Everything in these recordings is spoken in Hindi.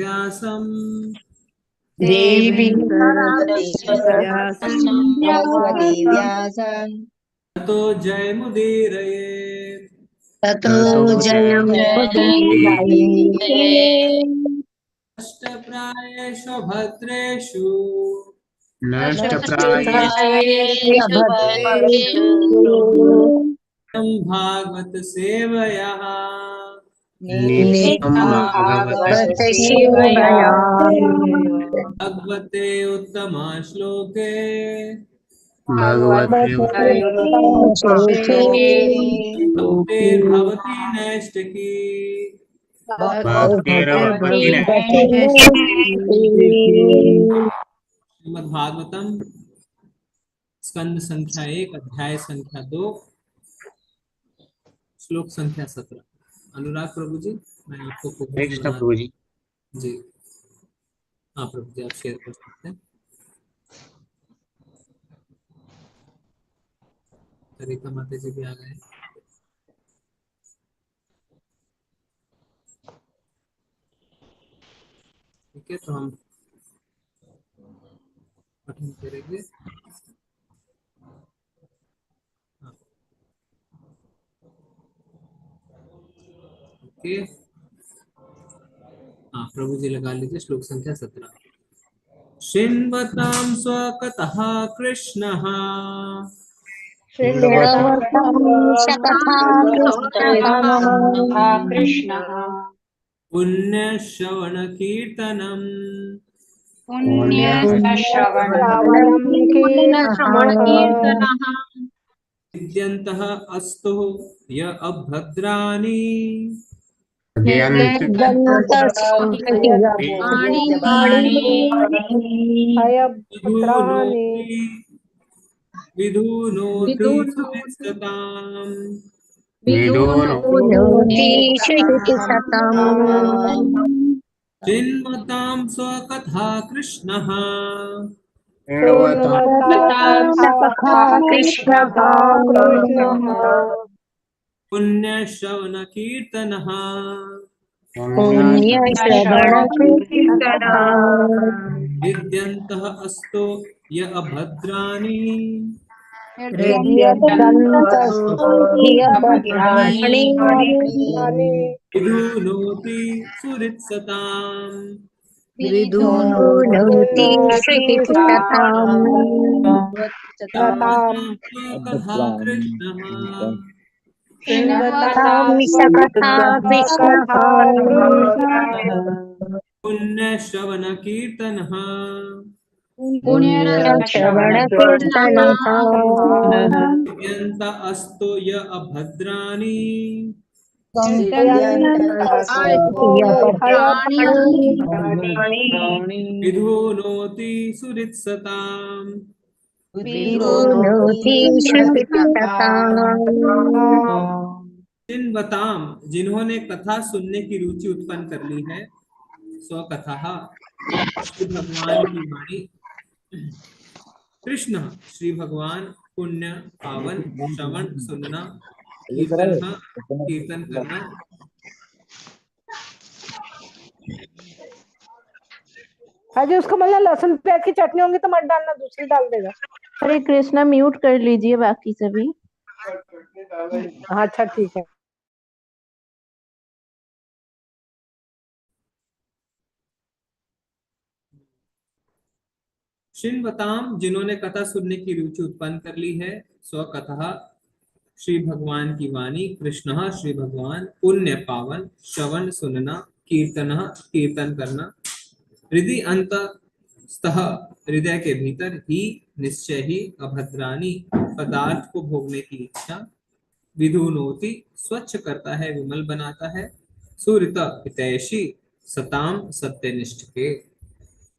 व्यासं देवीं सरस्वती व्यासं ततो जयमुदीरये। ततो जयमुदीरये। नष्टप्रायेषु भद्रेषु नष्टप्रायेषु भद्रेषु भागवत सेवया नित्यं भागवत सेवया भगवते उत्तम श्लोके भगवते भक्तिर्भवति नैष्टिकी। भक्तिर्भवति श्रीमद् भागवतम स्कंद संख्या 1 अध्याय संख्या 2 श्लोक संख्या 17। अनुराग प्रभु जी, मैं आपको कोशिश बना प्रभु जी। जी। हाँ प्रभु जी, आप शेयर कर सकते हैं। सरिता माता जी भी आ गए। ठीक है, तो हम पठन करेंगे। हाँ, ओके। हाँ प्रभु जी लगा लीजिए श्लोक संख्या 17। शृण्वतां स्वकतः कृष्णः कृष्णः पुण्यश्रवणकीर्तनम् पुण्यश्रवणकीर्तनः विद्यन्तः अस्तु य अभद्राणि विधूनोति विधूनोति सुविस्तताम् चिन्मतां स्वकथा कृष्णः पुण्यश्रवणकीर्तनः विद्यन्तः अस्तो य अभद्राणि विधूनोति सुहृत्सताम् कथा कृष्णः पुण्यश्रवणकीर्तनः विद्यन्त अस्तो य अभद्राणि विधूनोति सुहृत्सताम् जिनवताम, जिन्होंने कथा सुनने की रुचि उत्पन्न कर ली है, स्वकथा श्री भगवान की वाणी, कृष्ण श्री भगवान, पुण्य पावन, श्रवण सुनना, कीर्तन करना। अजय उसको मतलब लहसुन प्याज की चटनी होंगी तो मत डालना, दूसरी डाल देगा। हरे कृष्णा, म्यूट कर लीजिए बाकी सभी। हाँ अच्छा ठीक है। शिन्वताम, जिन्होंने कथा सुनने की रुचि उत्पन्न कर ली है, स्वकथा श्री भगवान की वाणी, कृष्ण श्री भगवान, पुण्य पावन, श्रवण सुनना, कीर्तन कीर्तन करना, हृदय अंत स्तः, हृदय के भीतर ही, निश्चय ही, अभद्राणी पदार्थ को भोगने की इच्छा, विधुनोति स्वच्छ करता है, विमल बनाता है, सुहृत हितैषी, सताम सत्यनिष्ठ के।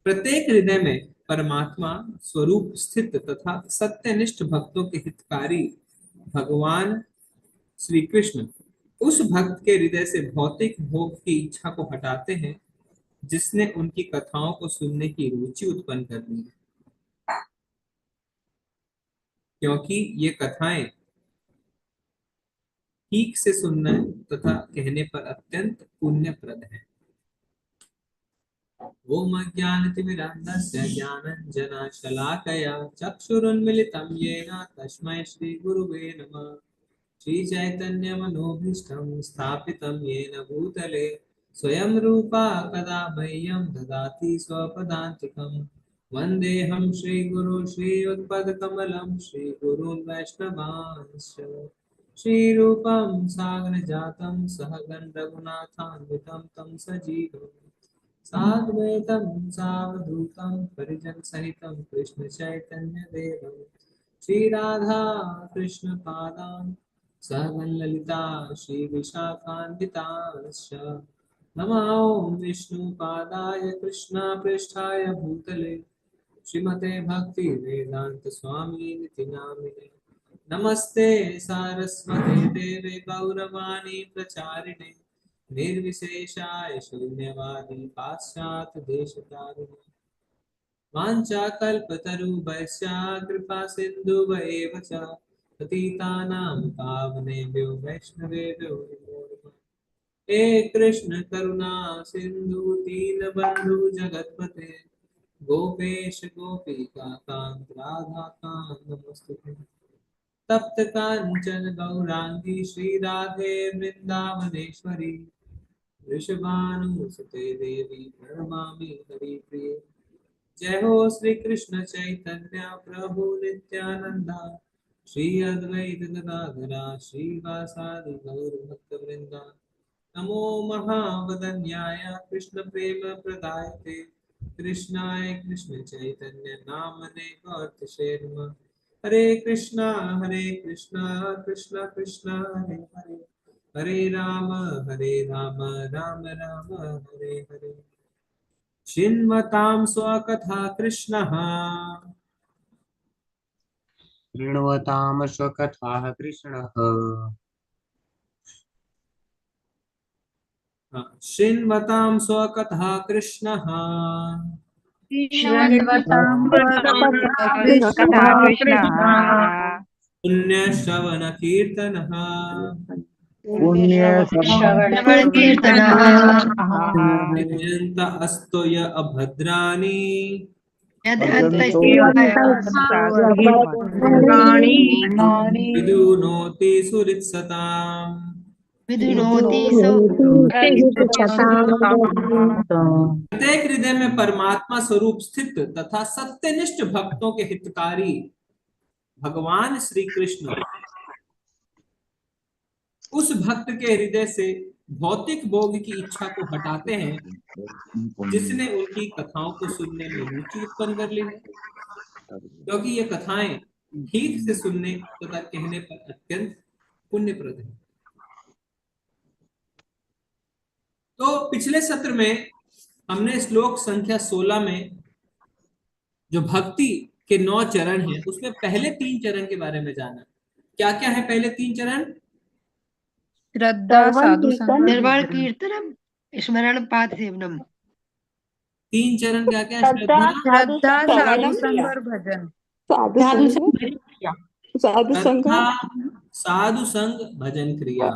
प्रत्येक हृदय में परमात्मा स्वरूप स्थित तथा सत्यनिष्ठ भक्तों के हितकारी भगवान श्री कृष्ण उस भक्त के हृदय से भौतिक भोग की इच्छा को हटाते हैं जिसने उनकी कथाओं को सुनने की रुचि उत्पन्न कर ली है, क्योंकि ये कथाएं ठीक से सुनने तथा कहने पर अत्यंत पुण्यप्रद है। ओम अज्ञानतिमिरान्धस्य ज्ञानाञ्जनशलाकया चक्षुरुन्मिलितं येन तस्मै श्रीगुरुवे नमः। श्रीचैतन्यमनोभीष्टं स्थापितं येन भूतले स्वयं रूपा कदा मह्यं ददाति स्वपदान्तिकं। वन्देऽहं श्रीगुरो श्रीयुतपदकमलं श्रीगुरून् वैष्णवांश्च। श्रीरूपं साग्रजातं सहगण रघुनाथान्वितं तं सजीवम् साद्वैतं सावधूतं परिजनसहितं कृष्णचैतन्यदेवं श्रीराधा कृष्णपादान् सहगण ललिता श्रीविशाखान्वितांश्च। नमः ॐ विष्णुपादाय कृष्णपृष्ठाय भूतले श्रीमते भक्ति वेदांत स्वामी निति नामिने। नमस्ते सारस्वते देवे गौरवाणी प्रचारिणे निर्विशेषाय शून्यवादी पाश्चात्य देशकारिणे। वाञ्छाकल्पतरुभ्यश्च कृपा सिन्धुभ्येव च पतितानां पावनेभ्यो वैष्णवेभ्यो नमो नमः। हे कृष्ण करुणा सिंधु दीनबंधु जगतपते गोपेश गोपिका कांत राधा कांत नमस्तुते। तप्त कांचन गौरांगी श्री राधे वृंदावनेश्वरी वृषभानुसुते देवी प्रणमामि हरिप्रिये। जय हो श्री कृष्ण चैतन्य प्रभु नित्यानंदा श्री अद्वैत गदाधरा श्रीवासादि गौर भक्तवृंदा। नमो महावदन्याय कृष्ण प्रेम प्रदायते कृष्णाय कृष्ण चैतन्य नामने गौरतिसे नमः। हरे कृष्णा कृष्ण कृष्ण हरे हरे हरे राम राम राम हरे हरे। शिन्वतां स्वकथा कृष्णः शृण्वतां स्वकथाः कृष्णः शिन्वतां स्वकथा कृष्णः शृण्वतां कृष्ण कथा कृष्णः पुण्यश्रवण कीर्तनः श्रवणकीर्तनः यजन्त अस्तो य अभद्राणि विदुनोति सुहृत्सताम्। विदुनोति प्रत्येक हृदय में परमात्मा स्वरूप स्थित तथा सत्यनिष्ठ भक्तों के हितकारी भगवान श्री कृष्ण उस भक्त के हृदय से भौतिक भोग की इच्छा को हटाते हैं जिसने उनकी कथाओं को सुनने में रुचि उत्पन्न कर ली है, क्योंकि ये कथाएं ठीक से सुनने तथा कहने पर अत्यंत पुण्यप्रद है। तो पिछले सत्र में हमने श्लोक संख्या 16 में जो भक्ति के 9 चरण हैं उसमें पहले 3 चरण के बारे में जाना। क्या क्या है पहले 3 चरण? श्रद्धा साधु संग निर्वाण कीर्तनम स्मरण पाठ सेवनम। 3 चरण क्या क्या है? श्रद्धा साधु संग और भजन। श्रद्धा साधु संग भजन क्रिया।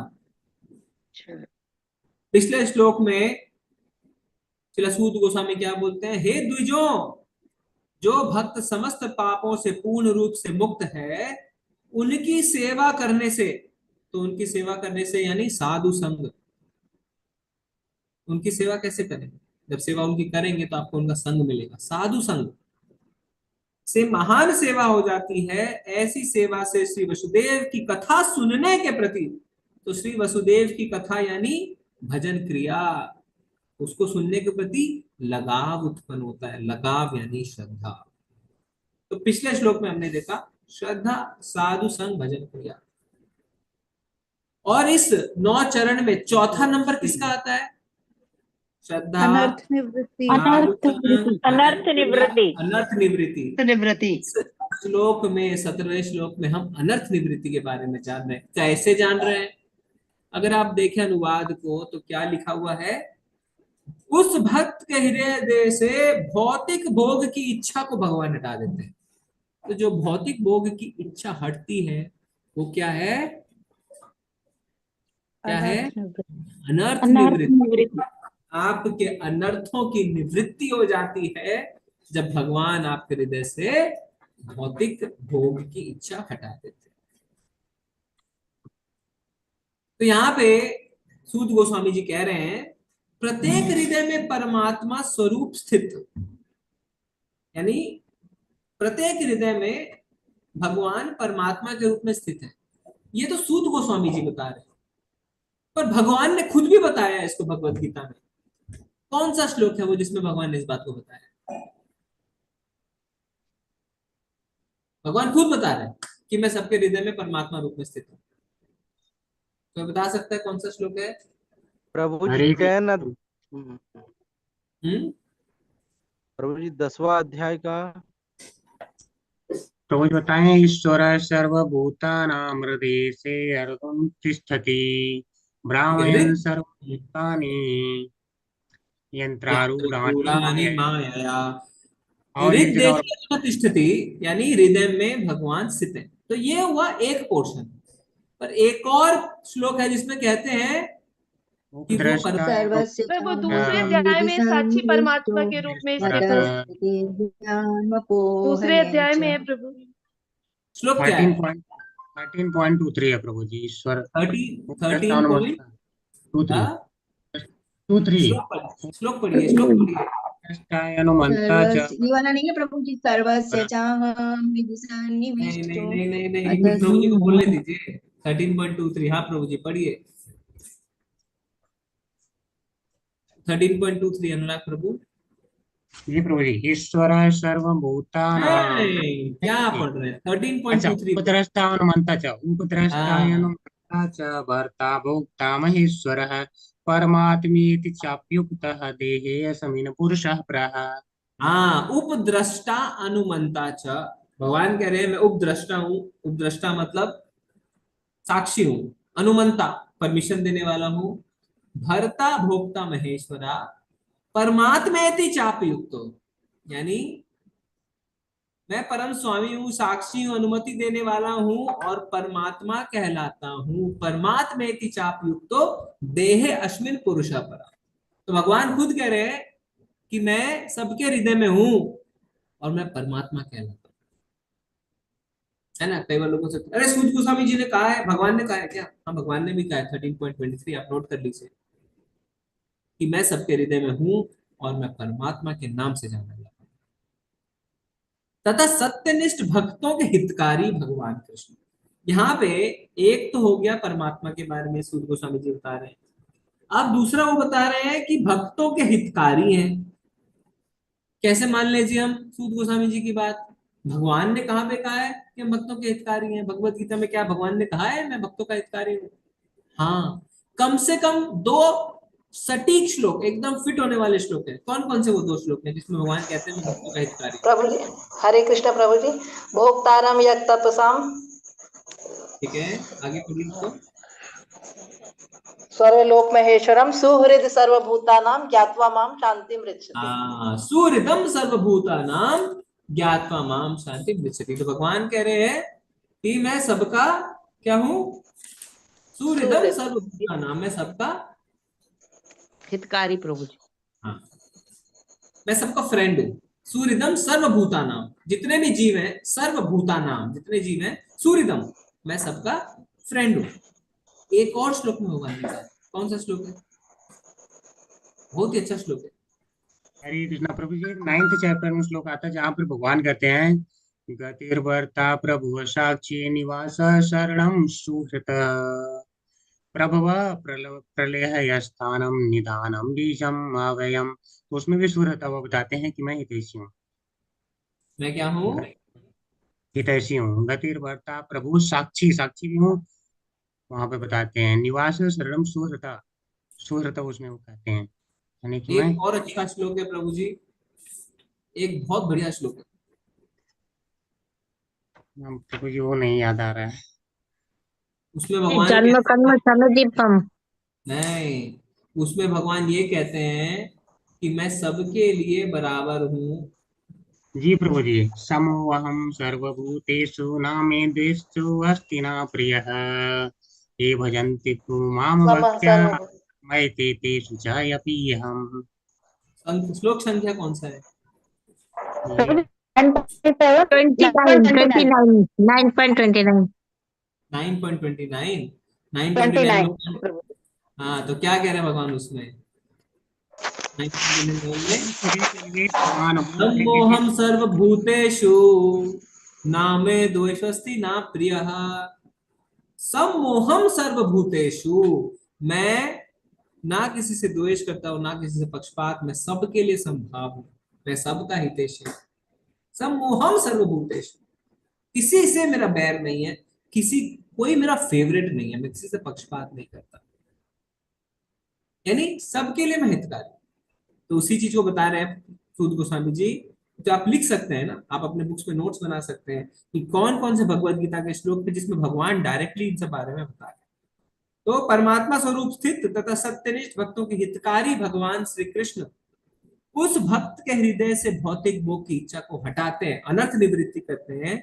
पिछले श्लोक में श्रील सूत गोस्वामी क्या बोलते हैं? हे द्विजों, जो भक्त समस्त पापों से पूर्ण रूप से मुक्त है उनकी सेवा करने से, तो उनकी सेवा करने से यानी साधु संग। उनकी सेवा कैसे करेंगे? जब सेवा उनकी करेंगे तो आपको उनका संग मिलेगा। साधु संग से महान सेवा हो जाती है। ऐसी सेवा से श्री वसुदेव की कथा सुनने के प्रति, तो श्री वसुदेव की कथा यानी भजन क्रिया, उसको सुनने के प्रति लगाव उत्पन्न होता है। लगाव यानी श्रद्धा। तो पिछले श्लोक में हमने देखा श्रद्धा साधु संग भजन क्रिया। और इस 9 चरण में चौथा नंबर किसका आता है? श्रद्धा अनर्थ निवृत्ति। अनर्थ निवृत्ति। श्लोक में 17वें श्लोक में हम अनर्थ निवृत्ति के बारे में जान रहे हैं। कैसे जान रहे हैं? अगर आप देखें अनुवाद को तो क्या लिखा हुआ है? उस भक्त के हृदय से भौतिक भोग की इच्छा को भगवान हटा देते हैं। तो जो भौतिक भोग की इच्छा हटती है वो क्या है? क्या है? अनर्थ निवृत्ति। आपके अनर्थों की निवृत्ति हो जाती है जब भगवान आपके हृदय से भौतिक भोग की इच्छा हटा देते हैं। तो यहाँ पे सूत गोस्वामी जी कह रहे हैं प्रत्येक हृदय में परमात्मा स्वरूप स्थित, यानी प्रत्येक हृदय में भगवान परमात्मा के रूप में स्थित है। ये तो सूत गोस्वामी जी बता रहे हैं, पर भगवान ने खुद भी बताया इसको भगवत गीता में। कौन सा श्लोक है वो जिसमें भगवान ने इस बात को बताया? भगवान खुद बता रहे हैं कि मैं सबके हृदय में परमात्मा रूप में स्थित हूँ। तो बता सकता है कौन सा श्लोक है? प्रभु जी हरे कैन हम्म प्रभु जी 10वां अध्याय का तो वो बताएं, ईश्वर सर्वभूतानां हृदय से अर्धं तिष्ठति ब्राह्मयन् सर्वभूतानि यंत्रारूढ़ानि यत्रारूढ़ानि मायया। मायया और एक जगह और हृदय तिष्ठति, यानी हृदय में भगवान स्थित है। तो ये हुआ एक पोर्शन। पर एक और श्लोक है जिसमें कहते हैं कि वो उपद्रष्टा सर्वस्य वो च दूसरे च अध्याय में साक्षी परमात्मा विधिसन्निविष्टो के रूप में स्थित परतः है। दूसरे ज्ञानमपोहने अध्याय में च। है प्रभु। श्लोक क्या है? 13.23 है प्रभु जी। ईश्वर 13.23 श्लोक पढ़िए, श्लोक पढ़िए। उपद्रष्टाय अनुमंता च। सर्वस्य ये वाला नहीं है प्रभु जी, सर्वस्य पर- चाहं नहीं विधिसन्निविष्टो नहीं नहीं नहीं नहीं, अतः प्रभु जी को बोलने दीजिए। 13.23, हाँ प्रभु जी पढ़िए। 13.23 अनुराग प्रभु। जी प्रभु जी, ईश्वर सर्वभूतानां। नहीं, क्या पढ़ रहे हैं? अच्छा, 13.23। उपद्रष्टा अनुमंता च, उपद्रष्टाय हाँ अनुमंता च भर्ता भोक्ता महेश्वरः परमात्मेति चाप्युक्तः देहेऽस्मिन् पुरुषः परः। हाँ, उपद्रष्टा अनुमंता च। भगवान कह रहे हैं मैं उपद्रष्टा हूँ। उपद्रष्टा मतलब साक्षी हूँ। अनुमंता परमिशन देने वाला हूँ। भर्ता भोक्ता महेश्वरा परमात्मेति चापयुक्तो, यानी मैं परम स्वामी हूँ, साक्षी हूँ, अनुमति देने वाला हूँ और परमात्मा कहलाता हूँ। परमात्मेति चापयुक्तो देहे अस्मिन् पुरुषः परा। तो भगवान खुद कह रहे हैं कि मैं सबके हृदय में हूं और मैं परमात्मा कहलाता हूं। है ना? कई बार लोगों से अरे सूत गोस्वामी जी ने कहा है, भगवान ने कहा है क्या? हाँ, भगवान ने भी कहा है। 13.23 आप नोट कर लीजिए कि मैं सबके हृदय में हूं और मैं परमात्मा के नाम से जाना जाता हूं। तथा सत्यनिष्ठ भक्तों के हितकारी भगवान कृष्ण। यहाँ पे एक तो हो गया परमात्मा के बारे में सूत गोस्वामी जी बता रहे हैं। अब दूसरा वो बता रहे हैं कि भक्तों के हितकारी हैं। कैसे मान लीजिए हम सूत गोस्वामी जी की बात? भगवान ने कहाँ पे कहा है कि हम भक्तों के हितकारी हैं? भगवत गीता में क्या भगवान ने कहा है मैं भक्तों का हितकारी हूँ? हाँ, कम से कम 2 सटीक श्लोक, एकदम फिट होने वाले श्लोक है। कौन कौन से वो 2 श्लोक हैं जिसमें भगवान कहते हैं मैं भक्तों का हितकारी हूँ? प्रभु जी हरे कृष्ण प्रभु जी। भोक्तारम यत् तपसाम, ठीक है, आगे पढ़िए इसको। सर्वलोक महेश्वरम सुहृद सर्वभूतानां ज्ञात्वा माम शांतिं मृच्छति। सुहृदम सर्वभूतानां ज्ञात्वा माम शांति मृच्छति। तो भगवान कह रहे हैं कि मैं सबका क्या हूँ? सुहृदम सर्वभूतानां, मैं सबका हितकारी प्रभु जी। हाँ, मैं सबका फ्रेंड हूँ। सूर्यदम सर्वभूतानाम, जितने भी जीव हैं, सर्वभूतानाम जितने जीव हैं, सूर्यदम मैं सबका फ्रेंड हूँ। एक और श्लोक में भगवान ने कहा, कौन सा श्लोक है? बहुत ही अच्छा श्लोक है। हरे कृष्णा प्रभु जी, 9th चैप्टर में श्लोक आता है जहाँ पर भगवान कहते हैं गतिर्भर्ता प्रभु साक्षी निवास शरणम सुहृत प्रभव प्रलय स्थानम निधानम बीजम अव्ययम। तो उसमें भी सुहृत वो बताते हैं कि मैं हितैषी हूँ। मैं क्या हूँ? हितैषी हूँ। गतिर्भर्ता प्रभु साक्षी, साक्षी भी हूँ। वहां पे बताते हैं निवास शरणम सुहृता, सुहृता उसमें वो कहते हैं यानी कि मैं। एक और अच्छा श्लोक है प्रभु जी, एक बहुत बढ़िया श्लोक है। प्रभु जी वो नहीं याद आ रहा है। उसमें भगवान जन्म कर्म समदीपम। नहीं, उसमें भगवान ये कहते हैं कि मैं सबके लिए बराबर हूँ। जी प्रभु जी, समोहम सर्वभूतेषु न मे द्वेषो अस्ति न प्रियः ये भजन्ति तु माम समः भक्त्या सर्वभूत मैं ते तेषु चायपि हम। श्लोक संख्या कौन सा है? ये 29, 9.29। 9.29। 9.29 29 भगवान, प्रभु जी। हाँ तो क्या कह रहे हैं भगवान उसमें? 9.29 में भगवान बोल रहे हैं कि सम्मोहम सर्वभूतेषु नामे द्वेषस्ति ना प्रियः। सम्मोहम सर्वभूतेषु, मैं ना किसी से द्वेष करता हूँ ना किसी से पक्षपात, मैं सबके लिए संभाव हूँ, मैं सबका हितैषी। सम्मोहम सर्वभूतेषु, किसी से मेरा बैर नहीं है, किसी कोई मेरा फेवरेट नहीं है, मैं किसी से पक्षपात नहीं करता, यानी सबके लिए मैं हितकारी। तो उसी चीज को बता रहे हैं सूत गोस्वामी जी। तो आप लिख सकते हैं ना, आप अपने बुक्स में नोट्स बना सकते हैं कि कौन कौन से भगवत गीता के श्लोक थे जिसमें भगवान डायरेक्टली इन सब बारे में बता रहे हैं। तो परमात्मा स्वरूप स्थित तथा सत्यनिष्ठ भक्तों के हितकारी भगवान श्री कृष्ण उस भक्त के हृदय से भौतिक भोग की इच्छा को हटाते हैं, अनर्थ निवृत्ति करते हैं।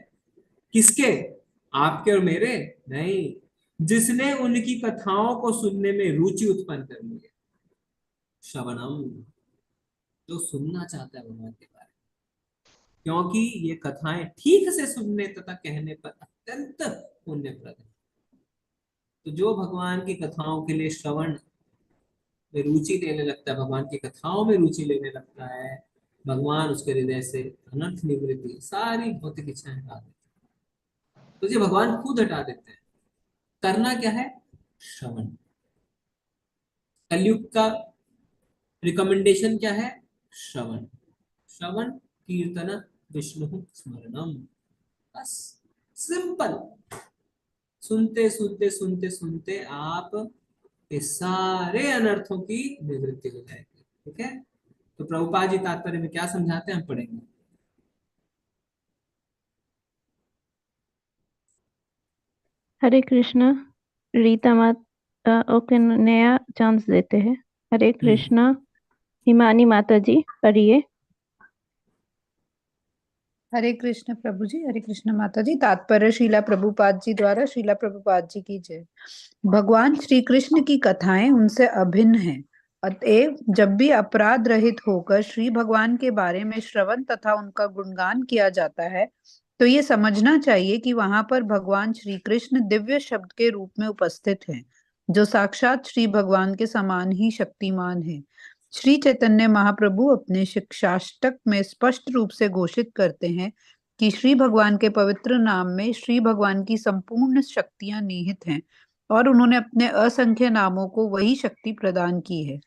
किसके? आपके और मेरे नहीं, जिसने उनकी कथाओं को सुनने में रुचि उत्पन्न कर ली है। श्रवणम, जो सुनना चाहता है भगवान के बारे में, क्योंकि ये कथाएं ठीक से सुनने तथा कहने पर अत्यंत पुण्यप्रद है। तो जो भगवान की कथाओं के लिए श्रवण में रुचि लेने लगता है, भगवान की कथाओं में रुचि लेने लगता है, भगवान उसके हृदय से अनर्थ निवृत्ति सारी भौतिक इच्छाएं हटा देते हैं। तो ये भगवान खुद हटा देते हैं। करना क्या है? श्रवण। कलयुग का रिकमेंडेशन क्या है? श्रवण। श्रवण कीर्तन विष्णु स्मरणम, बस सिंपल। सुनते सुनते सुनते सुनते आप के सारे अनर्थों की निवृत्ति हो जाएगी। ठीक है, तो प्रभुपाद जी तात्पर्य में क्या समझाते हैं हम पढ़ेंगे। हरे कृष्णा। रीता माता ओके, नया चांस देते हैं। हरे कृष्णा। हिमानी माता जी पढ़िए। हरे कृष्ण प्रभु जी। हरे कृष्ण माता जी। तात्पर्य श्रीला प्रभुपाद जी द्वारा। श्रीला प्रभुपाद जी की जय। भगवान श्री कृष्ण की कथाएं उनसे अभिन्न हैं, अतएव जब भी अपराध रहित होकर श्री भगवान के बारे में श्रवण तथा उनका गुणगान किया जाता है तो ये समझना चाहिए कि वहां पर भगवान श्री कृष्ण दिव्य शब्द के रूप में उपस्थित हैं, जो साक्षात श्री भगवान के समान ही शक्तिमान है। श्री चैतन्य महाप्रभु अपने शिक्षाष्टक में स्पष्ट रूप से घोषित करते हैं कि श्री भगवान के पवित्र नाम में श्री भगवान की संपूर्ण शक्तियां निहित हैं और उन्होंने अपने असंख्य नामों को वही शक्ति प्रदान की है।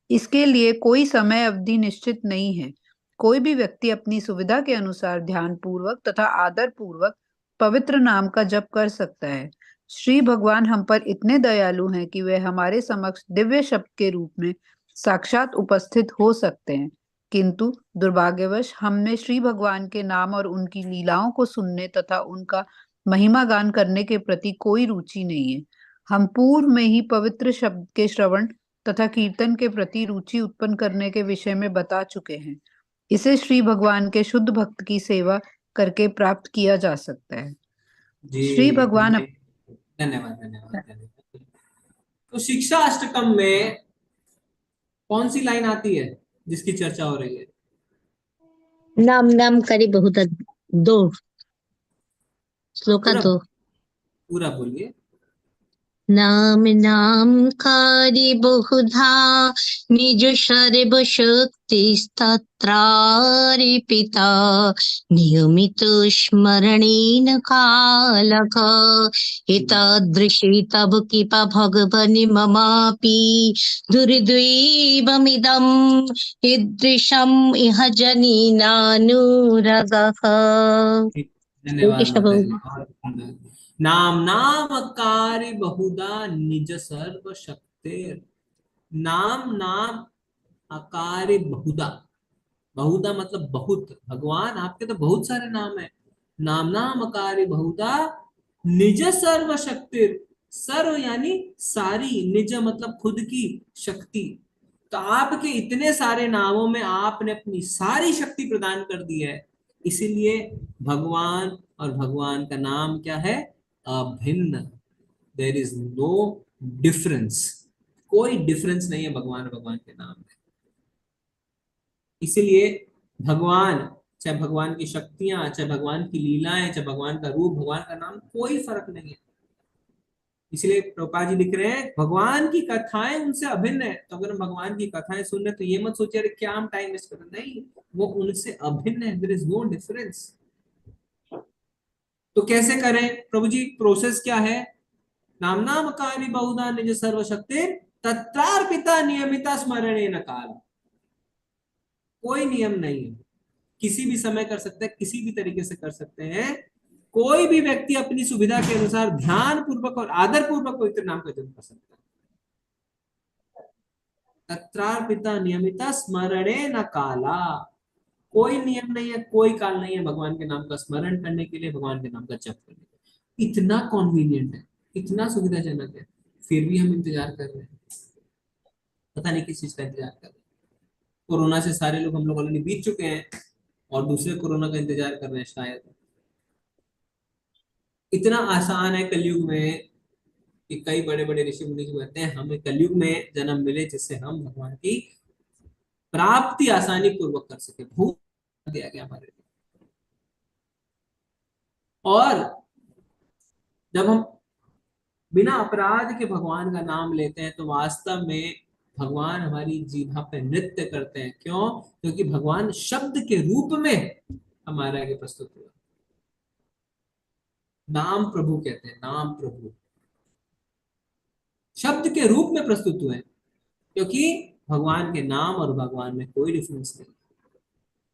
इसके लिए कोई समय अवधि निश्चित नहीं है। कोई भी व्यक्ति अपनी सुविधा के अनुसार ध्यान पूर्वक तथा आदर पूर्वक पवित्र नाम का जप कर सकता है। श्री भगवान हम पर इतने दयालु हैं कि वे हमारे समक्ष दिव्य शब्द के रूप में साक्षात उपस्थित हो सकते हैं, किंतु दुर्भाग्यवश हमने श्री भगवान के नाम और उनकी लीलाओं को सुनने तथा उनका महिमा गान करने के प्रति कोई रुचि नहीं है। हम पूर्व में ही पवित्र शब्द के श्रवण तथा कीर्तन के प्रति रुचि उत्पन्न करने के विषय में बता चुके हैं। इसे श्री भगवान के शुद्ध भक्त की सेवा करके प्राप्त किया जा सकता है। श्री भगवान धन्यवाद धन्यवाद। तो शिक्षा अष्टकम में कौन सी लाइन आती है जिसकी चर्चा हो रही है? नाम नाम करी बहुत, 2 श्लोका 2। पूरा बोलिए। नाम नाम करी बहुधा निज सर्व शक्ति स्तत्रार्पिता नियमित स्मरणेन कालक एतादृशी तव कृपा भगवन् ममापि दुर्दैवमिदं ईदृशम् इह जनिनानुरगः। धन्यवाद। नाम नाम कार्य बहुधा निज सर्व शक्तिर। नाम नाम अकार्य बहुधा, बहुधा मतलब बहुत। भगवान आपके तो बहुत सारे नाम है। नाम नाम अकार्य बहुधा निज सर्व शक्तिर। सर्व यानी सारी, निज मतलब खुद की शक्ति। तो आपके इतने सारे नामों में आपने अपनी सारी शक्ति प्रदान कर दी है, इसीलिए भगवान और भगवान का नाम क्या है? अभिन्न। देयर इज नो डिफरेंस, कोई डिफरेंस नहीं है भगवान भगवान के नाम में। इसीलिए भगवान, चाहे भगवान की शक्तियां, चाहे भगवान की लीलाएं, चाहे भगवान का रूप, भगवान का नाम, कोई फर्क नहीं है। इसलिए प्रभुपाद जी लिख रहे हैं भगवान की कथाएं उनसे अभिन्न है। तो अगर हम भगवान की कथाएं सुन रहे तो ये मत सोचिए अरे क्या हम टाइम वेस्ट कर रहे हैं, नहीं, वो उनसे अभिन्न है, देयर इज नो डिफरेंस। तो कैसे करें प्रभु जी, प्रोसेस क्या है? नाम कारि बहुधा निज सर्वशक्ति तत्रार्पिता नियमिता स्मरणेन काल। कोई नियम नहीं है, किसी भी समय कर सकते हैं, किसी भी तरीके से कर सकते हैं। कोई भी व्यक्ति अपनी सुविधा के अनुसार ध्यान पूर्वक और आदर पूर्वक पवित्र नाम का जप कर सकता है। तत्रार्पिता नियमिता स्मरणेन काला। कोई नियम नहीं है, कोई काल नहीं है भगवान के नाम का स्मरण करने के लिए, भगवान के नाम का जप करने के लिए। इतना कॉन्वीनियंट है, इतना सुविधाजनक है, फिर भी हम इंतजार कर रहे हैं। पता नहीं किस चीज का इंतजार कर रहे हैं। कोरोना से सारे लोग हम लोग ऑलरेडी बीत चुके हैं और दूसरे कोरोना का इंतजार कर रहे हैं शायद। इतना आसान है कलयुग में कि कई बड़े बड़े ऋषि मुनि कहते हैं हमें कलयुग में जन्म मिले जिससे हम भगवान की प्राप्ति आसानी पूर्वक कर सके। भूल दिया गया हमारे लिए। और जब हम बिना अपराध के भगवान का नाम लेते हैं तो वास्तव में भगवान हमारी जीभा पे नृत्य करते हैं। क्यों? क्योंकि भगवान शब्द के रूप में हमारे आगे प्रस्तुत हुआ। नाम प्रभु कहते हैं, नाम प्रभु शब्द के रूप में प्रस्तुत हुए, क्योंकि भगवान के नाम और भगवान में कोई डिफरेंस नहीं।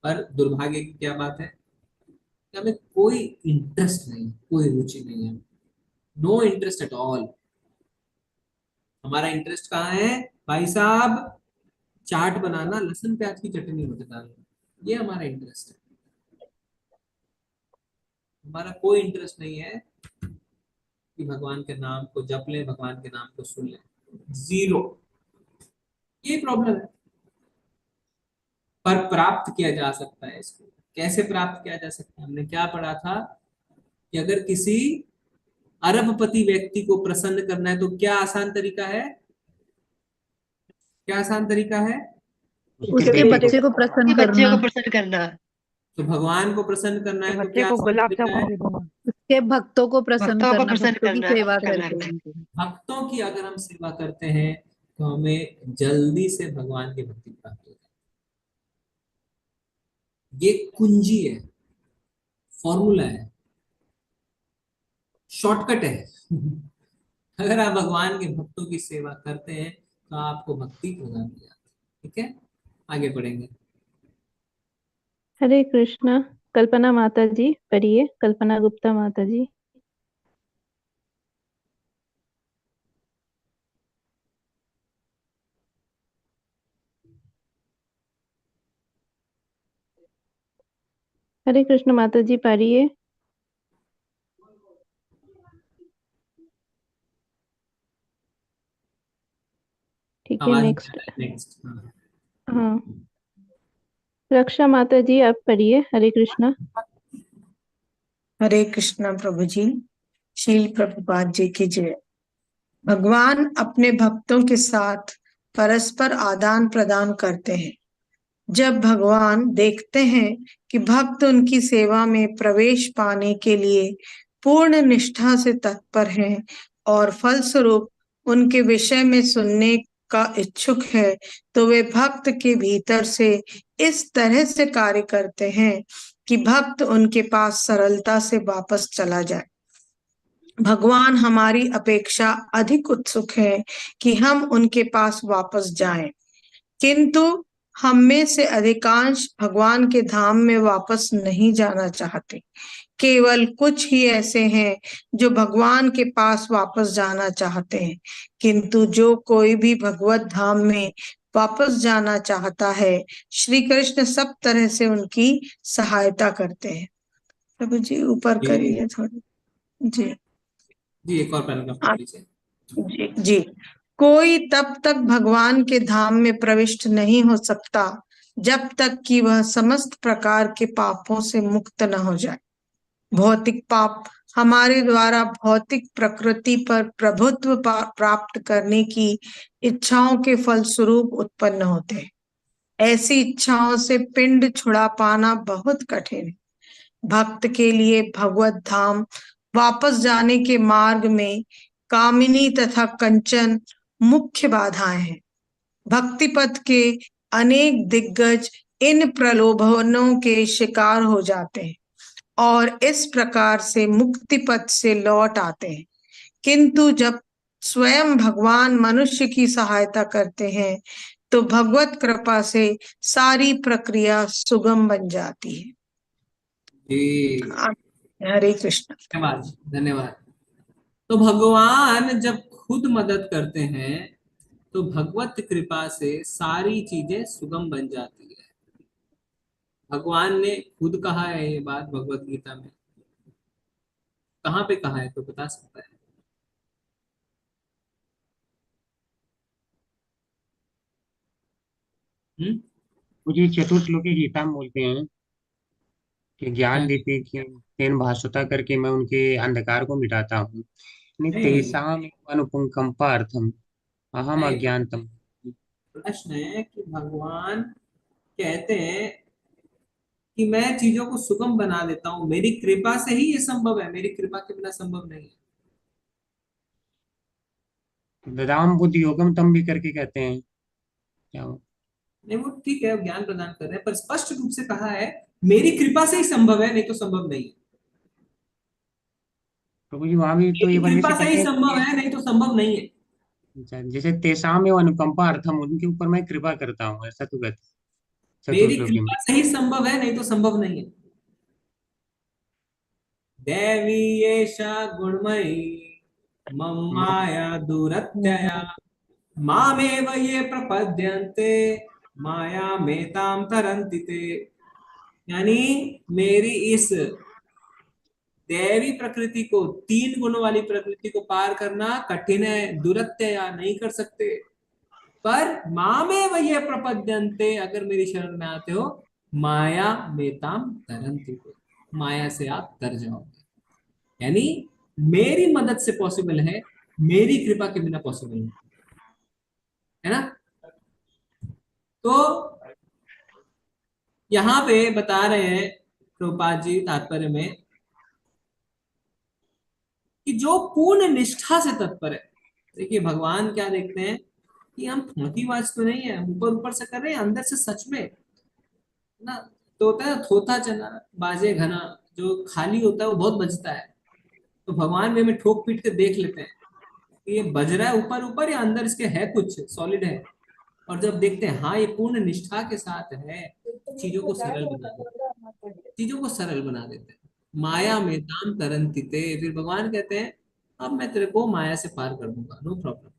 पर दुर्भाग्य की क्या बात है कि हमें कोई इंटरेस्ट नहीं, कोई रुचि नहीं है, नो इंटरेस्ट एट ऑल। हमारा इंटरेस्ट कहाँ है भाई साहब? चाट बनाना, लहसुन प्याज की चटनी में डालना, ये हमारा इंटरेस्ट है। हमारा कोई इंटरेस्ट नहीं है कि भगवान के नाम को जप लें, भगवान के नाम को सुन लें, जीरो। ये प्रॉब्लम है। पर प्राप्त किया जा सकता है इसको। कैसे प्राप्त किया जा सकता है? हमने क्या पढ़ा था कि अगर किसी अरबपति व्यक्ति को प्रसन्न करना है तो क्या आसान तरीका है? क्या आसान तरीका है? उसके बच्चे को प्रसन्न करना। तो भगवान को प्रसन्न करना है तो बच्चे क्या को आसान गुलाब तरीका है? जामुन दे दूंगा। उसके भक्तों को प्रसन्न करना, भक्तों की सेवा करके। भक्तों की अगर हम सेवा करते हैं तो हमें जल्दी से भगवान की भक्ति प्राप्त हो जाए। ये कुंजी है, फॉर्मूला है, शॉर्टकट है। अगर आप भगवान के भक्तों की सेवा करते हैं तो आपको भक्ति प्रदान की जाती है। ठीक है, आगे बढ़ेंगे। हरे कृष्णा। कल्पना माता जी पढ़िए, कल्पना गुप्ता माता जी। हरे कृष्ण माता जी पढ़िए। ठीक है, आवाज नेक्स्ट। हाँ, रक्षा माता जी आप पढ़िए। हरे कृष्णा। हरे कृष्णा प्रभु जी, शील प्रभुपाद जी की जय। भगवान अपने भक्तों के साथ परस्पर आदान प्रदान करते हैं। जब भगवान देखते हैं कि भक्त उनकी सेवा में प्रवेश पाने के लिए पूर्ण निष्ठा से तत्पर हैं और फलस्वरूप उनके विषय में सुनने का इच्छुक है, तो वे भक्त के भीतर से इस तरह से कार्य करते हैं कि भक्त उनके पास सरलता से वापस चला जाए। भगवान हमारी अपेक्षा अधिक उत्सुक है कि हम उनके पास वापस जाएं, किंतु हम में से अधिकांश भगवान के धाम में वापस नहीं जाना चाहते। केवल कुछ ही ऐसे हैं जो भगवान के पास वापस जाना चाहते हैं, किंतु जो कोई भी भगवत धाम में वापस जाना चाहता है, श्री कृष्ण सब तरह से उनकी सहायता करते हैं। प्रभु जी ऊपर करिए थोड़ी। जी जी, एक और पैराग्राफ पढ़ लीजिए। जी। कोई तब तक भगवान के धाम में प्रविष्ट नहीं हो सकता जब तक कि वह समस्त प्रकार के पापों से मुक्त न हो जाए। भौतिक पाप, हमारे द्वारा भौतिक प्रकृति पर प्रभुत्व प्राप्त करने की इच्छाओं के फलस्वरूप उत्पन्न होते हैं। ऐसी इच्छाओं से पिंड छुड़ा पाना बहुत कठिन है। भक्त के लिए भगवत धाम वापस जाने के मार्ग में कामिनी तथा कंचन मुख्य बाधाएं हैं। भक्ति पथ के अनेक दिग्गज इन प्रलोभनों के शिकार हो जाते हैं और इस प्रकार से मुक्ति पथ से लौट आते हैं, किंतु जब स्वयं भगवान मनुष्य की सहायता करते हैं तो भगवत कृपा से सारी प्रक्रिया सुगम बन जाती है। जी, हरे कृष्ण। धन्यवाद धन्यवाद। तो भगवान जब खुद मदद करते हैं तो भगवत कृपा से सारी चीजें सुगम बन जाती है। भगवान ने खुद कहा है ये बात भगवत गीता में, कहाँ पे कहा है तो बता सकता है? मुझे चतुर्श्लोकी गीता में बोलते हैं कि ज्ञान दीपे की तेन भासुता करके मैं उनके अंधकार को मिटाता हूँ। तेषाम अनुकंपार्थम अहम नहीं, अज्ञानतम। प्रश्न है कि भगवान कहते हैं कि मैं चीजों को सुगम बना देता हूँ, मेरी कृपा से ही ये संभव है, मेरी कृपा के बिना संभव नहीं है। ददाम बुद्धि योगम तम भी करके कहते हैं क्या हो? नहीं, वो ठीक है, ज्ञान प्रदान कर रहे हैं, पर स्पष्ट रूप से कहा है मेरी कृपा से ही संभव है, नहीं तो संभव नहीं है। प्रभु जी वहां भी तो ये मेरी वजह से कृपा से कहते ही हैं संभव है, नहीं तो संभव नहीं है। अच्छा, जैसे तेषाम एवं अनुकंपा अर्थम, उनके ऊपर मैं कृपा करता हूँ, ऐसा तो कहते मेरी चतुर्श्लोकी में। कृपा से ही संभव है, नहीं तो संभव नहीं है। देवी एषा गुणमयी मम माया दुरत्यया मामेव ये प्रपद्यन्ते माया मेताम तरन्ति ते। यानी मेरी इस दैवी प्रकृति को, 3 गुणों वाली प्रकृति को पार करना कठिन है, दुरत्यया नहीं कर सकते, पर मामेव ये प्रपद्यन्ते, अगर मेरी शरण में आते हो माया मेताम तरन्ति ते, माया से आप तर जाओगे। यानी मेरी मदद से पॉसिबल है, मेरी कृपा के बिना पॉसिबल नहीं है ना। तो यहां पे बता रहे हैं प्रभुपाद जी तात्पर्य में कि जो पूर्ण निष्ठा से तत्पर है। देखिए भगवान क्या देखते हैं कि हम फुंकीबाज तो नहीं है, ऊपर ऊपर से कर रहे हैं, अंदर से सच में ना। तो होता है थोथा चना बाजे घना, जो खाली होता है वो बहुत बजता है। तो भगवान भी हमें ठोक पीट के देख लेते हैं कि ये बज रहा है ऊपर ऊपर या अंदर इसके है कुछ सॉलिड है। और जब देखते हैं हाँ ये पूर्ण निष्ठा के साथ है, चीजों को सरल बना देते हैं, चीजों को सरल बना देते हैं। माया में ताम तरंती ते, फिर भगवान कहते हैं अब मैं तेरे को माया से पार कर दूंगा, नो प्रॉब्लम।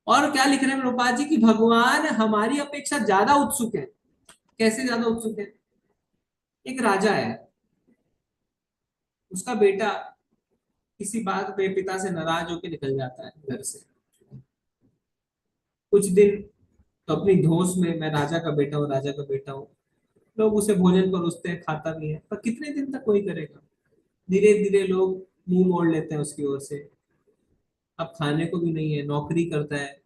और क्या लिख रहे हैं प्रभुपाद जी कि भगवान हमारी अपेक्षा ज्यादा उत्सुक है। कैसे ज्यादा उत्सुक है? एक राजा है, उसका बेटा किसी बात पे पिता से नाराज होकर निकल जाता है घर से। कुछ दिन तो अपनी धौंस में मैं राजा का बेटा हूँ, राजा का बेटा हूँ, लोग उसे भोजन परोसते हैं, खाता भी है, पर कितने दिन तक कोई करेगा? धीरे धीरे लोग मुंह मोड़ लेते हैं उसकी ओर से। अब खाने को भी नहीं है, नौकरी करता है,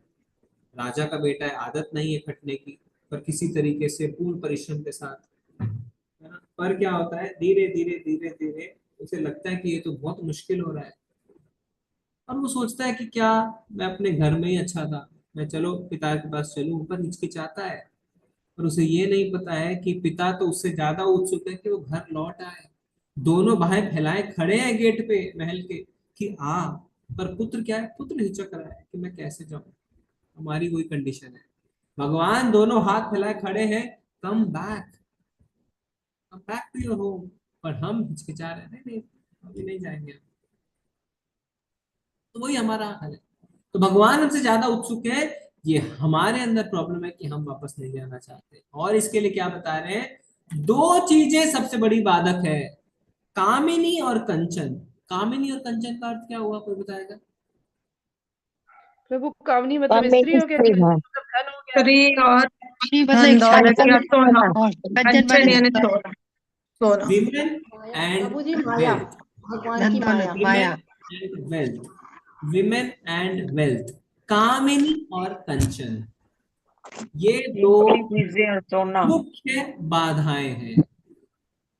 राजा का बेटा है, आदत नहीं है खटने की, पर किसी तरीके से पूर्ण परिश्रम के साथ, है ना। पर क्या होता है, धीरे धीरे धीरे धीरे उसे लगता है कि ये तो बहुत मुश्किल हो रहा है, और वो सोचता है कि क्या मैं अपने घर में ही अच्छा था, मैं चलो पिता के पास चलूं, पर हिचकिचाता है। और उसे ये नहीं पता है कि पिता तो उससे ज्यादा उत्सुक है कि वो घर लौट आए। दोनों भाई फैलाए खड़े हैं गेट पे महल के कि आ, पर पुत्र क्या है, पुत्र हिचक रहा है कि मैं कैसे जाऊं। हमारी वही कंडीशन है। भगवान दोनों हाथ फैलाए खड़े हैं, come back, come back to your home, पर हम हिचकिचा रहे हैं, नहीं नहीं अभी नहीं जाएंगे। तो वही हमारा हाल है। तो भगवान हमसे ज्यादा उत्सुक है, ये हमारे अंदर प्रॉब्लम है कि हम वापस नहीं जाना चाहते। और इसके लिए क्या बता रहे हैं, 2 चीजें सबसे बड़ी बाधक है, कामिनी और कंचन। कामिनी और कंचन का अर्थ क्या हुआ, कोई बताएगा? प्रभु कामनी मतलब काम में स्त्री हो गया, स्त्री है। मतलब धन हो गया। स्त्री और कामिनी मतलब धन इच्छा दौलत होता या है, सोना, कंचन कंचन माने यानी सोना। सोना। सोना। विमेन एंड प्रभु जी माया, वेल्थ, भगवान की धन माया। दौलत माया। And wealth, women and wealth, कामिनी और कंचन, ये दो मुख्य बाधाएं हैं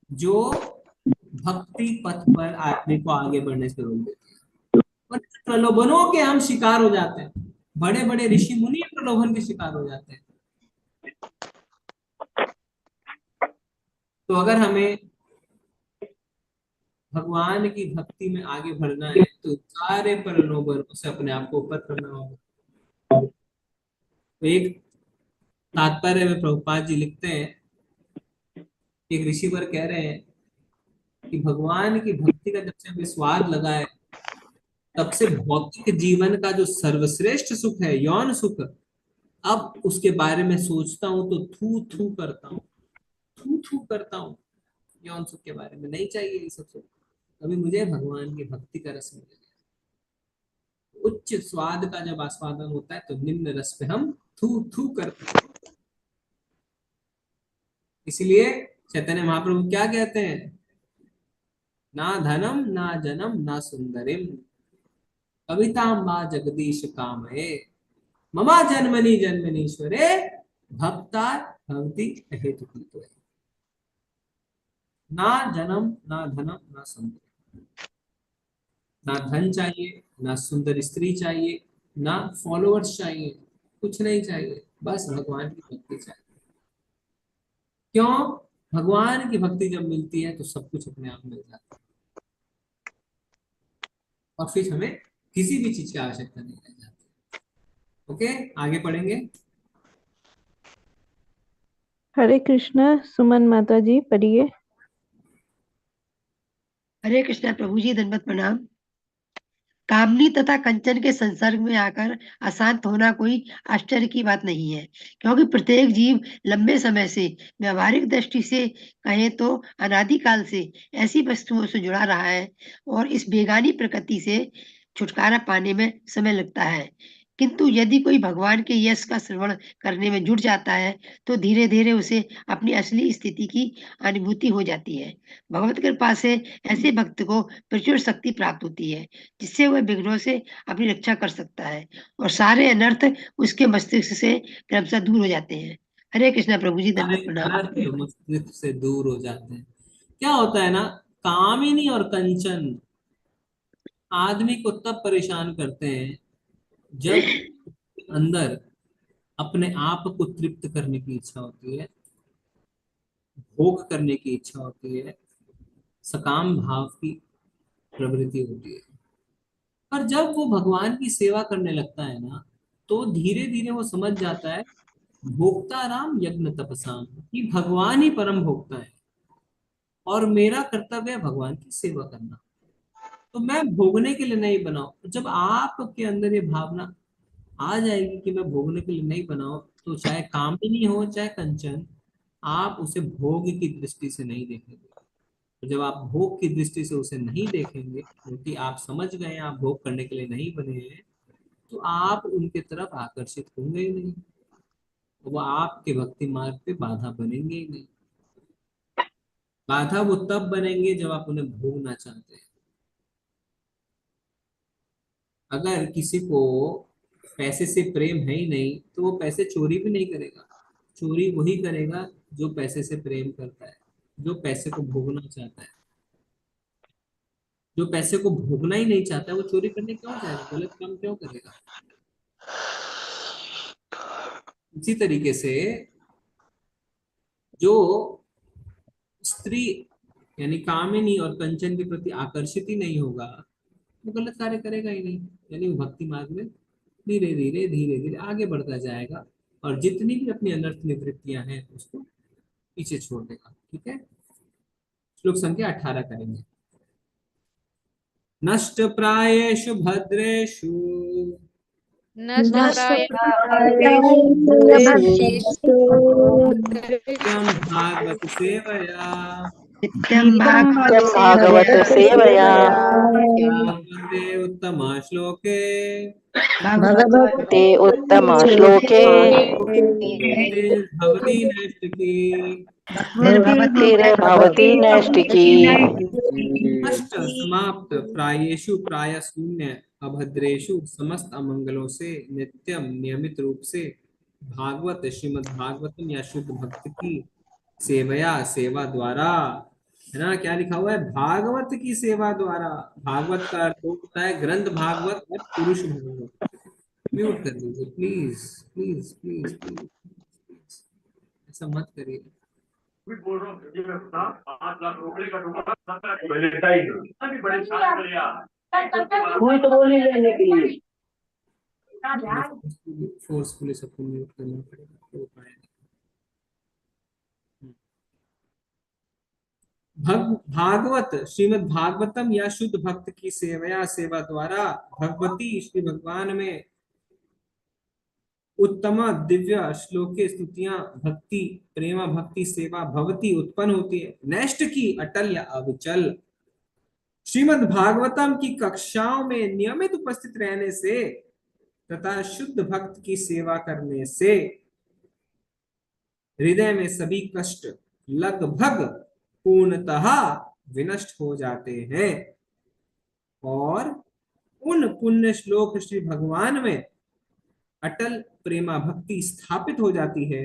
जो भक्ति पथ पर आदमी को आगे बढ़ने से रोक देती है। और प्रलोभनों के हम शिकार हो जाते हैं, बड़े बड़े ऋषि मुनि प्रलोभन के शिकार हो जाते हैं। तो अगर हमें भगवान की भक्ति में आगे बढ़ना है तो सारे प्रलोभनों से अपने आप को ऊपर करना होगा। तो एक तात्पर्य में प्रभुपाद जी लिखते हैं, एक ऋषिवर कह रहे हैं कि भगवान की भक्ति का जब से हमें स्वाद लगा है तब से भौतिक जीवन का जो सर्वश्रेष्ठ सुख है, यौन सुख, अब उसके बारे में सोचता हूं तो थू थू करता हूं, थू थू करता हूं। यौन सुख के बारे में नहीं चाहिए ये सब सुख, अभी मुझे भगवान की भक्ति का रस मिल गया। उच्च स्वाद का जब आस्वादन होता है तो निम्न रस पे हम थू थू करते हैं। इसलिए चैतन्य महाप्रभु क्या कहते हैं, ना धनम ना जनम ना सुंदरिम कविताम वा जगदीश कामये ममा जन्मनि जन्मनीश्वरे भक्ता भक्ति हेतु। ना जन्म ना धनम ना सुंदर, ना धन चाहिए, ना सुंदर स्त्री चाहिए, ना फॉलोअर्स चाहिए, कुछ नहीं चाहिए, बस भगवान की भक्ति चाहिए। क्यों? भगवान की भक्ति जब मिलती है तो सब कुछ अपने आप मिल जाता है और फिर हमें किसी भी चीज की आवश्यकता नहीं रह जाती। ओके, आगे पढ़ेंगे। हरे कृष्णा, सुमन माता जी पढ़िए। हरे कृष्णा प्रभु जी, दंडवत प्रणाम। कामनी तथा कंचन के संसर्ग में आकर अशांत होना कोई आश्चर्य की बात नहीं है, क्योंकि प्रत्येक जीव लंबे समय से, व्यवहारिक दृष्टि से कहें तो अनादिकाल से ऐसी वस्तुओं से जुड़ा रहा है और इस बेगानी प्रकृति से छुटकारा पाने में समय लगता है। किंतु यदि कोई भगवान के यश का श्रवण करने में जुट जाता है तो धीरे धीरे उसे अपनी असली स्थिति की अनुभूति हो जाती है। भगवत कृपा से ऐसे भक्त को प्रचुर शक्ति प्राप्त होती है, जिससे वह विघ्नों से अपनी रक्षा कर सकता है और सारे अनर्थ उसके मस्तिष्क से क्रमशः दूर हो जाते हैं। हरे कृष्णा प्रभु जी, सारे दंडवत प्रणाम। अनर्थ मस्तिष्क से दूर हो जाते हैं। क्या होता है ना, कामिनी और कंचन आदमी को तब परेशान करते हैं जब अंदर अपने आप को तृप्त करने की इच्छा होती है, भोग करने की इच्छा होती है, सकाम भाव की प्रवृत्ति होती है। पर जब वो भगवान की सेवा करने लगता है ना तो धीरे धीरे वो समझ जाता है भोक्ता राम यज्ञ तपसाम, कि भगवान ही परम भोक्ता है और मेरा कर्तव्य है भगवान की सेवा करना, तो मैं भोगने के लिए नहीं बनाऊं। जब आपके अंदर ये भावना आ जाएगी कि मैं भोगने के लिए नहीं बनाऊं, तो चाहे कामिनी हो चाहे कंचन, आप उसे भोग की दृष्टि से नहीं देखेंगे। तो जब आप भोग की दृष्टि से उसे नहीं देखेंगे, क्योंकि आप समझ गए आप भोग करने के लिए नहीं बने हैं, तो आप उनके तरफ आकर्षित होंगे ही नहीं, वो आपके भक्ति मार्ग पे बाधा बनेंगे ही नहीं। बाधा वो तब बनेंगे जब आप उन्हें भोगना चाहते हैं। अगर किसी को पैसे से प्रेम है ही नहीं तो वो पैसे चोरी भी नहीं करेगा। चोरी वही करेगा जो पैसे से प्रेम करता है, जो पैसे को भोगना चाहता है। जो पैसे को भोगना ही नहीं चाहता वो चोरी करने क्यों जाएगा, गलत काम क्यों करेगा। इसी तरीके से जो स्त्री यानी कामिनी और कंचन के प्रति आकर्षित ही नहीं होगा वो गलत कार्य करेगा ही नहीं, यानी वो भक्ति मार्ग में धीरे धीरे आगे बढ़ता जाएगा और जितनी भी अपनी अनर्थ निवृत्तियां हैं उसको पीछे छोड़ देगा। ठीक है, श्लोक संख्या 18 करेंगे। नष्ट प्रायेषु भद्रेषु भागवत सेवया नित्यं भागवत नित्यं भागवत सेवया भगवते उत्तम श्लोके भगवते उत्तम श्लोके भवती नैष्टिकी भक्तिर्भवति नैष्टिकी अष्ट समाप्त प्रायेषु प्राय शून्य अभद्रेषु समस्त अमंगलों से नित्यम नियमित रूप से भागवत श्रीमद् भागवतम या शुद्ध भक्त की सेवया सेवा द्वारा, है ना, क्या लिखा हुआ है, भागवत की सेवा द्वारा। भागवत का अर्थ होता है ग्रंथ भागवत और पुरुष भागवत। म्यूट कर दीजिए प्लीज प्लीज प्लीज प्लीज, ऐसा मत करिए। फोर्सफुली सबको म्यूट करना पड़ेगा तो पाएगा। भागवत श्रीमद् भागवतम या शुद्ध भक्त की सेवया सेवा द्वारा भगवती श्री भगवान में उत्तम दिव्य श्लोके स्तुतियां भक्ति प्रेमा भक्ति सेवा भवती उत्पन्न होती है। नेक्स्ट की अटल या अविचल श्रीमद् भागवतम की कक्षाओं में नियमित उपस्थित रहने से तथा शुद्ध भक्त की सेवा करने से हृदय में सभी कष्ट लगभग पूर्णतः विनष्ट हो जाते हैं और उन पुण्य श्लोक श्री भगवान में अटल प्रेमा भक्ति स्थापित हो जाती है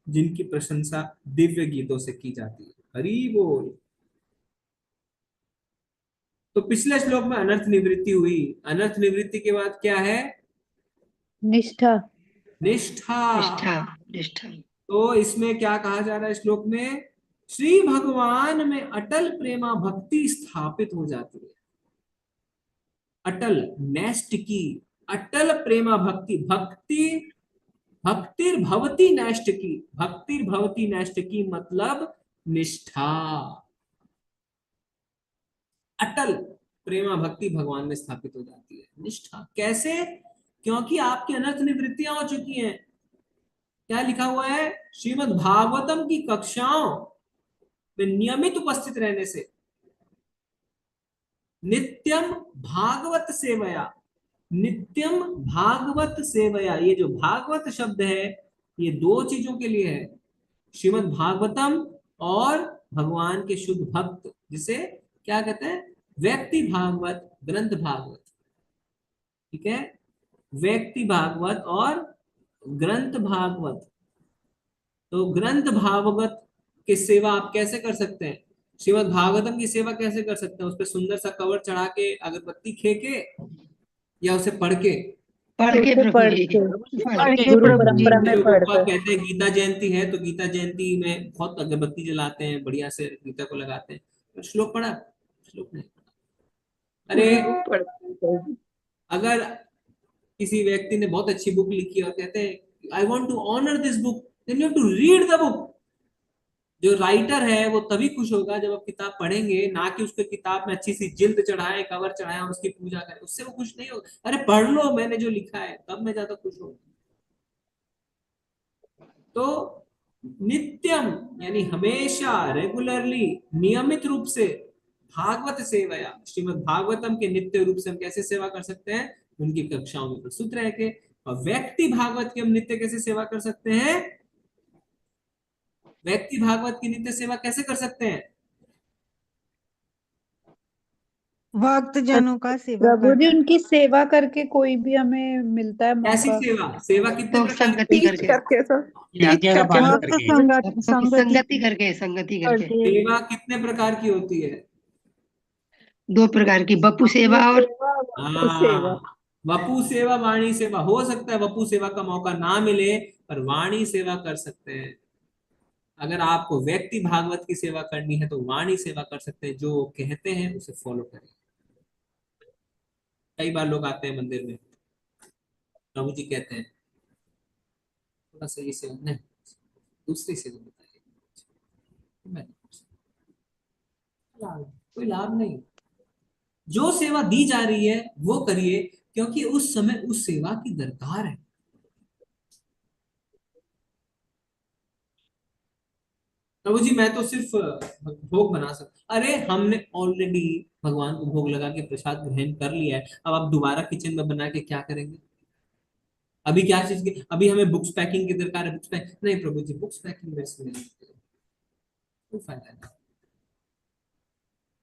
जिनकी प्रशंसा दिव्य गीतों से की जाती है। हरि बोल। तो पिछले श्लोक में अनर्थ निवृत्ति हुई, अनर्थ निवृत्ति के बाद क्या है, निष्ठा। निष्ठा। निष्ठा निष्ठा। तो इसमें क्या कहा जा रहा है श्लोक में, श्री भगवान में अटल प्रेमा भक्ति स्थापित हो जाती है। अटल नेस्ट की अटल प्रेमा भक्ति, भक्ति भक्तिर्भवती नैष्ट की, भक्तिर्भवती नैष्ट की मतलब निष्ठा। अटल प्रेमा भक्ति भगवान में स्थापित हो जाती है। निष्ठा कैसे, क्योंकि आपकी अनर्थ निवृत्तियां हो चुकी हैं। क्या लिखा हुआ है, श्रीमद् भागवतम की कक्षाओं में नियमित उपस्थित रहने से नित्यम भागवत सेवया, नित्यम भागवत सेवया, ये जो भागवत शब्द है ये दो चीजों के लिए है, श्रीमद् भागवतम और भगवान के शुद्ध भक्त, जिसे क्या कहते हैं, व्यक्ति भागवत ग्रंथ भागवत। ठीक है, व्यक्ति भागवत और ग्रंथ भागवत। तो ग्रंथ भागवत की सेवा आप कैसे कर सकते हैं, श्रीमद् भागवतम की सेवा कैसे कर सकते हैं, उस पर सुंदर सा कवर चढ़ा के, अगरबत्ती खे के, या उसे पढ़ के गुरु परंपरा में पढ़कर। कहते हैं गीता जयंती है तो गीता जयंती में बहुत अगरबत्ती जलाते हैं, बढ़िया से गीता को लगाते हैं। तो श्लोक पढ़ा, श्लोक नहीं पढ़ा। अरे अगर किसी व्यक्ति ने बहुत अच्छी बुक लिखी और कहते हैं I want to honour this book, then you have to read the book. जो राइटर है वो तभी खुश होगा जब आप किताब पढ़ेंगे, ना कि उसके किताब में अच्छी सी जिल्द चढ़ाए, कवर चढ़ाए और उसकी पूजा करें, उससे वो खुश नहीं होगा। अरे पढ़ लो मैंने जो लिखा है, तब मैं ज्यादा खुश होगा। तो नित्यम यानी हमेशा, रेगुलरली, नियमित रूप से भागवत सेवया, श्रीमद् भागवतम के नित्य रूप से हम कैसे सेवा कर सकते हैं, उनकी कक्षाओं में प्रस्तुत रह के। और व्यक्ति भागवत की हम नित्य कैसे सेवा कर सकते हैं, व्यक्ति भागवत की नित्य सेवा कैसे कर सकते हैं, भक्त जनों का सेवा प्रभु जी उनकी सेवा करके कोई भी हमें मिलता है ऐसी मौका। सेवा, सेवा कितने प्रकार संगति की, करके, आज्ञा का पालन भक्त करके। संगति करके, संगति करके। सेवा कितने प्रकार की होती है, दो प्रकार की, बपू सेवा और वपु सेवा, वाणी सेवा। हो सकता है वपु सेवा का मौका ना मिले पर वाणी सेवा कर सकते हैं। अगर आपको व्यक्ति भागवत की सेवा करनी है तो वाणी सेवा कर सकते हैं, जो कहते हैं उसे फॉलो करें। कई बार लोग आते हैं मंदिर में, प्रभु जी कहते हैं थोड़ा सा ये सेवा नहीं, दूसरी सेवा बताइए, कोई लाभ नहीं। जो सेवा दी जा रही है वो करिए, क्योंकि उस समय उस सेवा की दरकार है। प्रभु जी मैं तो सिर्फ भोग बना सकता। अरे हमने ऑलरेडी भगवान को भोग लगा के प्रसाद ग्रहण कर लिया है, अब आप दोबारा किचन में बना के क्या करेंगे? अभी क्या चीज की, अभी हमें बुक्स पैकिंग की दरकार है, बुक्स पैक नहीं प्रभु जी, बुक्स पैकिंग मेरे से नहीं, कोई फायदा नहीं,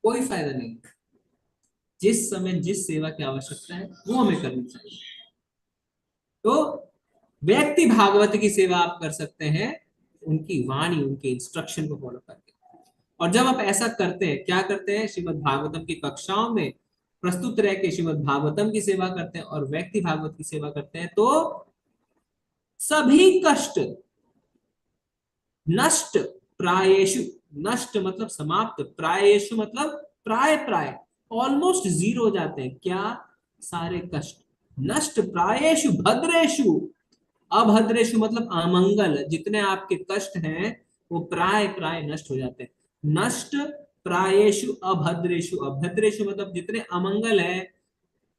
कोई फायदा नहीं। जिस समय जिस सेवा की आवश्यकता है वो हमें करनी चाहिए। तो व्यक्ति भागवत की सेवा आप कर सकते हैं उनकी वाणी, उनके इंस्ट्रक्शन को फॉलो करके। और जब आप ऐसा करते हैं, क्या करते हैं, श्रीमद् भागवतम की कक्षाओं में प्रस्तुत रह के श्रीमद् भागवतम की सेवा करते हैं और व्यक्ति भागवत की सेवा करते हैं, तो सभी कष्ट नष्ट, प्रायेषु, नष्ट मतलब समाप्त, प्रायेषु मतलब प्राय प्राय, ऑलमोस्ट जीरो हो जाते हैं। क्या? सारे कष्ट नष्ट, प्रायेषु भद्रेषु, अभद्रेषु मतलब अमंगल, जितने आपके कष्ट हैं वो प्राय प्राय नष्ट हो जाते हैं। नष्ट प्रायेषु अभद्रेषु, अभद्रेषु मतलब जितने अमंगल है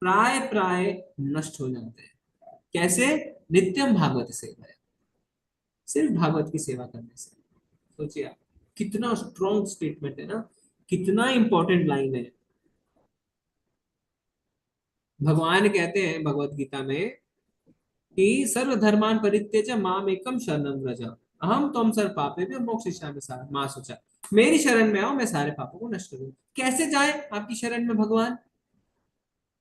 प्राय प्राय नष्ट हो जाते हैं। कैसे? नित्यम भागवत सेवा, सिर्फ भागवत की सेवा करने से। सोचिए आप, कितना स्ट्रॉन्ग स्टेटमेंट है ना, कितना इंपॉर्टेंट लाइन है। भगवान कहते हैं भगवत गीता में कि सर्वधर्मान परित्यज माम एकम शरणं व्रज अहम त्वं सर्व पापेभ्यो मोक्षयिष्यामि मा शुचा। मेरी शरण में आओ, मैं सारे पापों को नष्ट करूं। कैसे जाए आपकी शरण में भगवान?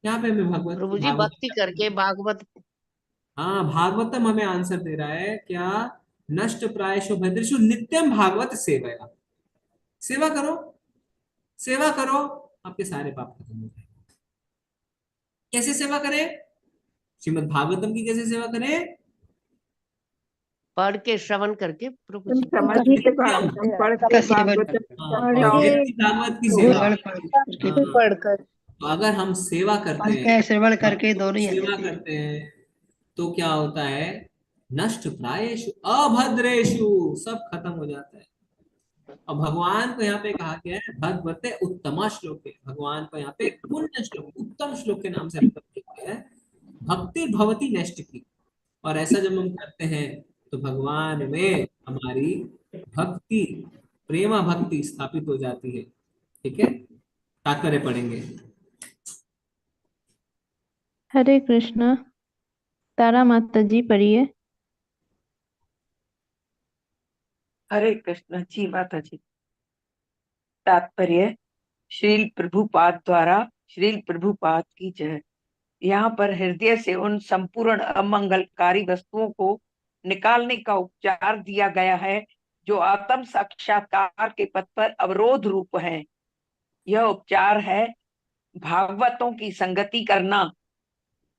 यहाँ पे हमें भगवत प्रभु जी भागवत, भक्ति करके भागवत। हाँ भागवतम हमें आंसर दे रहा है क्या? नष्ट प्रायशो भद्रेषु नित्यम भागवत सेवया, सेवा करो, सेवा करो, आपके सारे पाप खत्म हो जाएंगे। कैसे सेवा करें? श्रीमद् भागवतम की कैसे सेवा करें? पढ़ के श्रवण करके प्रभु तुम जी। समझ के भागवतम पढ़ के भागवतम हाँ, पढ़ और के व्यक्ति भागवत की श्रवण सेवा। करके, हाँ, पढ़कर तो अगर हम सेवा करते पढ़ हैं, के श्रवण भक्त करके दोनों ही आ सेवा जाते हैं। करते हैं, तो क्या होता है? नष्ट प्रायेषु अभद्रेषु, सब खत्म हो जाता है। और भगवान को यहाँ पे कहा गया है भगवते उत्तम श्लोक है, भगवान को यहाँ पे पुण्य श्लोक, उत्तम श्लोक के नाम से रेफर किया गया है, भक्ति भवती नष्ट की। और ऐसा जब हम करते हैं तो भगवान में हमारी भक्ति, प्रेमा भक्ति स्थापित हो जाती है। ठीक है, तात्पर्य पढ़ेंगे। हरे कृष्ण। तारा माता जी पढ़िए। हरे कृष्ण जी माता जी। तात्पर्य श्रील प्रभुपाद द्वारा श्रील प्रभुपाद की जय। यहाँ पर हृदय से उन संपूर्ण अमंगलकारी वस्तुओं को निकालने का उपचार दिया गया है जो आत्म साक्षात्कार के पथ पर अवरोध रूप है। यह उपचार है भागवतों की संगति करना।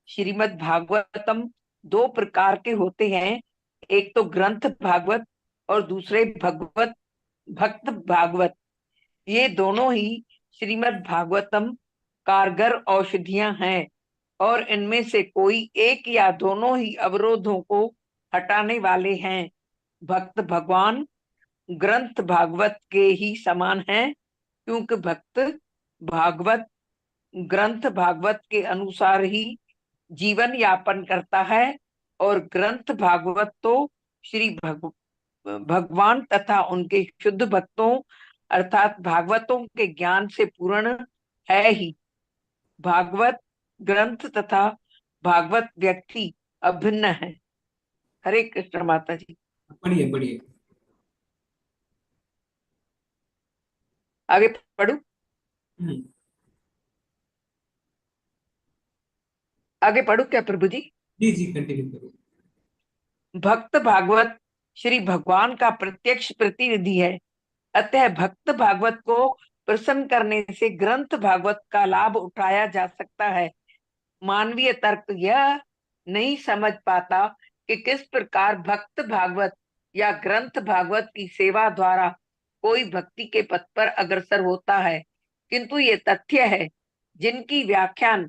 श्रीमद् भागवतम दो प्रकार के होते हैं, एक तो ग्रंथ भागवत और दूसरे भगवत भक्त भागवत। ये दोनों ही श्रीमद् भागवतम कारगर औषधियां हैं और इनमें से कोई एक या दोनों ही अवरोधों को हटाने वाले हैं। भक्त भगवान ग्रंथ भागवत के ही समान हैं, क्योंकि भक्त भागवत ग्रंथ भागवत के अनुसार ही जीवन यापन करता है और ग्रंथ भागवत तो श्री भगवान तथा उनके शुद्ध भक्तों अर्थात भागवतों के ज्ञान से पूर्ण है ही। भागवत ग्रंथ तथा भागवत व्यक्ति अभिन्न है। हरे कृष्ण माता जी। पढ़िए पढ़िए। आगे पढ़ू? आगे पढ़ू क्या प्रभु जी? जी जी कंटिन्यू करो। भक्त भागवत श्री भगवान का प्रत्यक्ष प्रतिनिधि है, अतः भक्त भागवत को प्रसन्न करने से ग्रंथ भागवत का लाभ उठाया जा सकता है। मानवीय तर्क यह नहीं समझ पाता कि किस प्रकार भक्त भागवत या ग्रंथ भागवत की सेवा द्वारा कोई भक्ति के पथ पर अग्रसर होता है, किंतु ये तथ्य है जिनकी व्याख्यान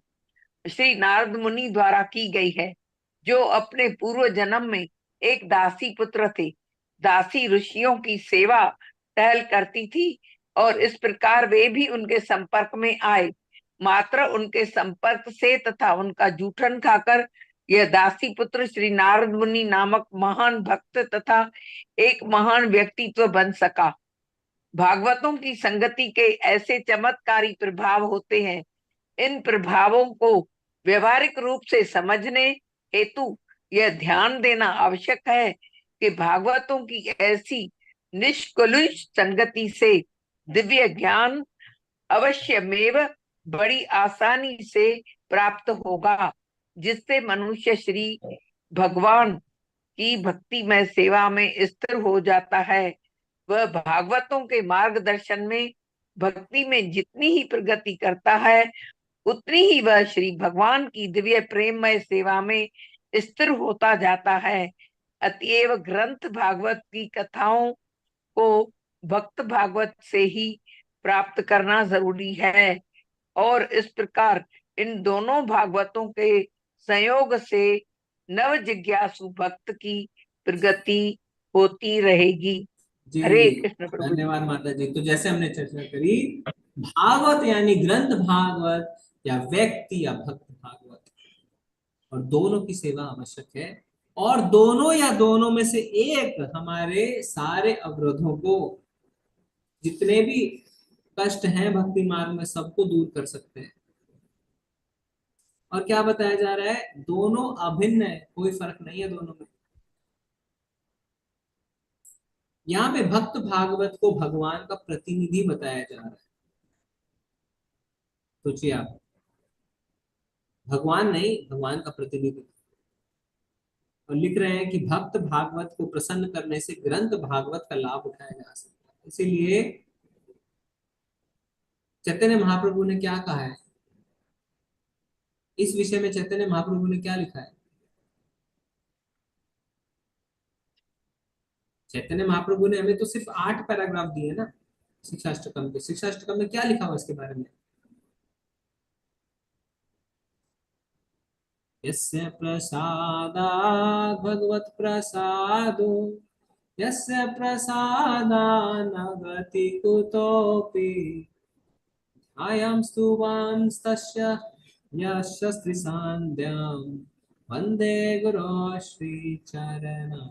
श्री नारद मुनि द्वारा की गई है, जो अपने पूर्व जन्म में एक दासी पुत्र थे। दासी ऋषियों की सेवा टहल करती थी और इस प्रकार वे भी उनके संपर्क में आए। मात्र उनके संपर्क से तथा उनका जूठन खाकर यह दासी पुत्र श्री नारद मुनि नामक महान भक्त तथा एक महान व्यक्तित्व बन सका। भागवतों की संगति के ऐसे चमत्कारी प्रभाव होते हैं। इन प्रभावों को व्यवहारिक रूप से समझने हेतु यह ध्यान देना आवश्यक है कि भागवतों की ऐसी निष्कलुष संगति से दिव्य ज्ञान अवश्यमेव बड़ी आसानी से प्राप्त होगा, जिससे मनुष्य श्री भगवान की भक्तिमय सेवा में स्थिर हो जाता है। वह भागवतों के मार्गदर्शन में भक्ति में जितनी ही प्रगति करता है, उतनी ही वह श्री भगवान की दिव्य प्रेममय सेवा में स्थिर होता जाता है। अतएव ग्रंथ भागवत की कथाओं को भक्त भागवत से ही प्राप्त करना जरूरी है, और इस प्रकार इन दोनों भागवतों के संयोग से नव जिज्ञासु भक्त की प्रगति होती रहेगी। जी हरे कृष्ण प्रभु। धन्यवाद माता जी। तो जैसे हमने चर्चा करी, भागवत यानी ग्रंथ भागवत या व्यक्ति या भक्त भागवत, और दोनों की सेवा आवश्यक है, और दोनों या दोनों में से एक हमारे सारे अवरोधों को, जितने भी कष्ट हैं भक्ति मार्ग में, सबको दूर कर सकते हैं। और क्या बताया जा रहा है, दोनों अभिन्न है, कोई फर्क नहीं है दोनों में। यहाँ पे भक्त भागवत को भगवान का प्रतिनिधि बताया जा रहा है। सोचिए आप, भगवान नहीं, भगवान का प्रतिनिधि। और लिख रहे हैं कि भक्त भागवत को प्रसन्न करने से ग्रंथ भागवत का लाभ उठाया जा सकता है। इसीलिए चैतन्य महाप्रभु ने क्या कहा है इस विषय में? चैतन्य महाप्रभु ने क्या लिखा है? चैतन्य महाप्रभु ने हमें तो सिर्फ 8 पैराग्राफ दिए ना शिक्षाष्टकम के। शिक्षाष्टकम में क्या लिखा हुआ इसके बारे में? यस्य प्रसादात् भगवत् प्रसादो यस्य प्रसादान् न गति कुतोऽपि ध्यायां स्तुवांस्तस्य यस्य सान्द्यं वन्दे गुरो श्रीचरणरविन्दम्।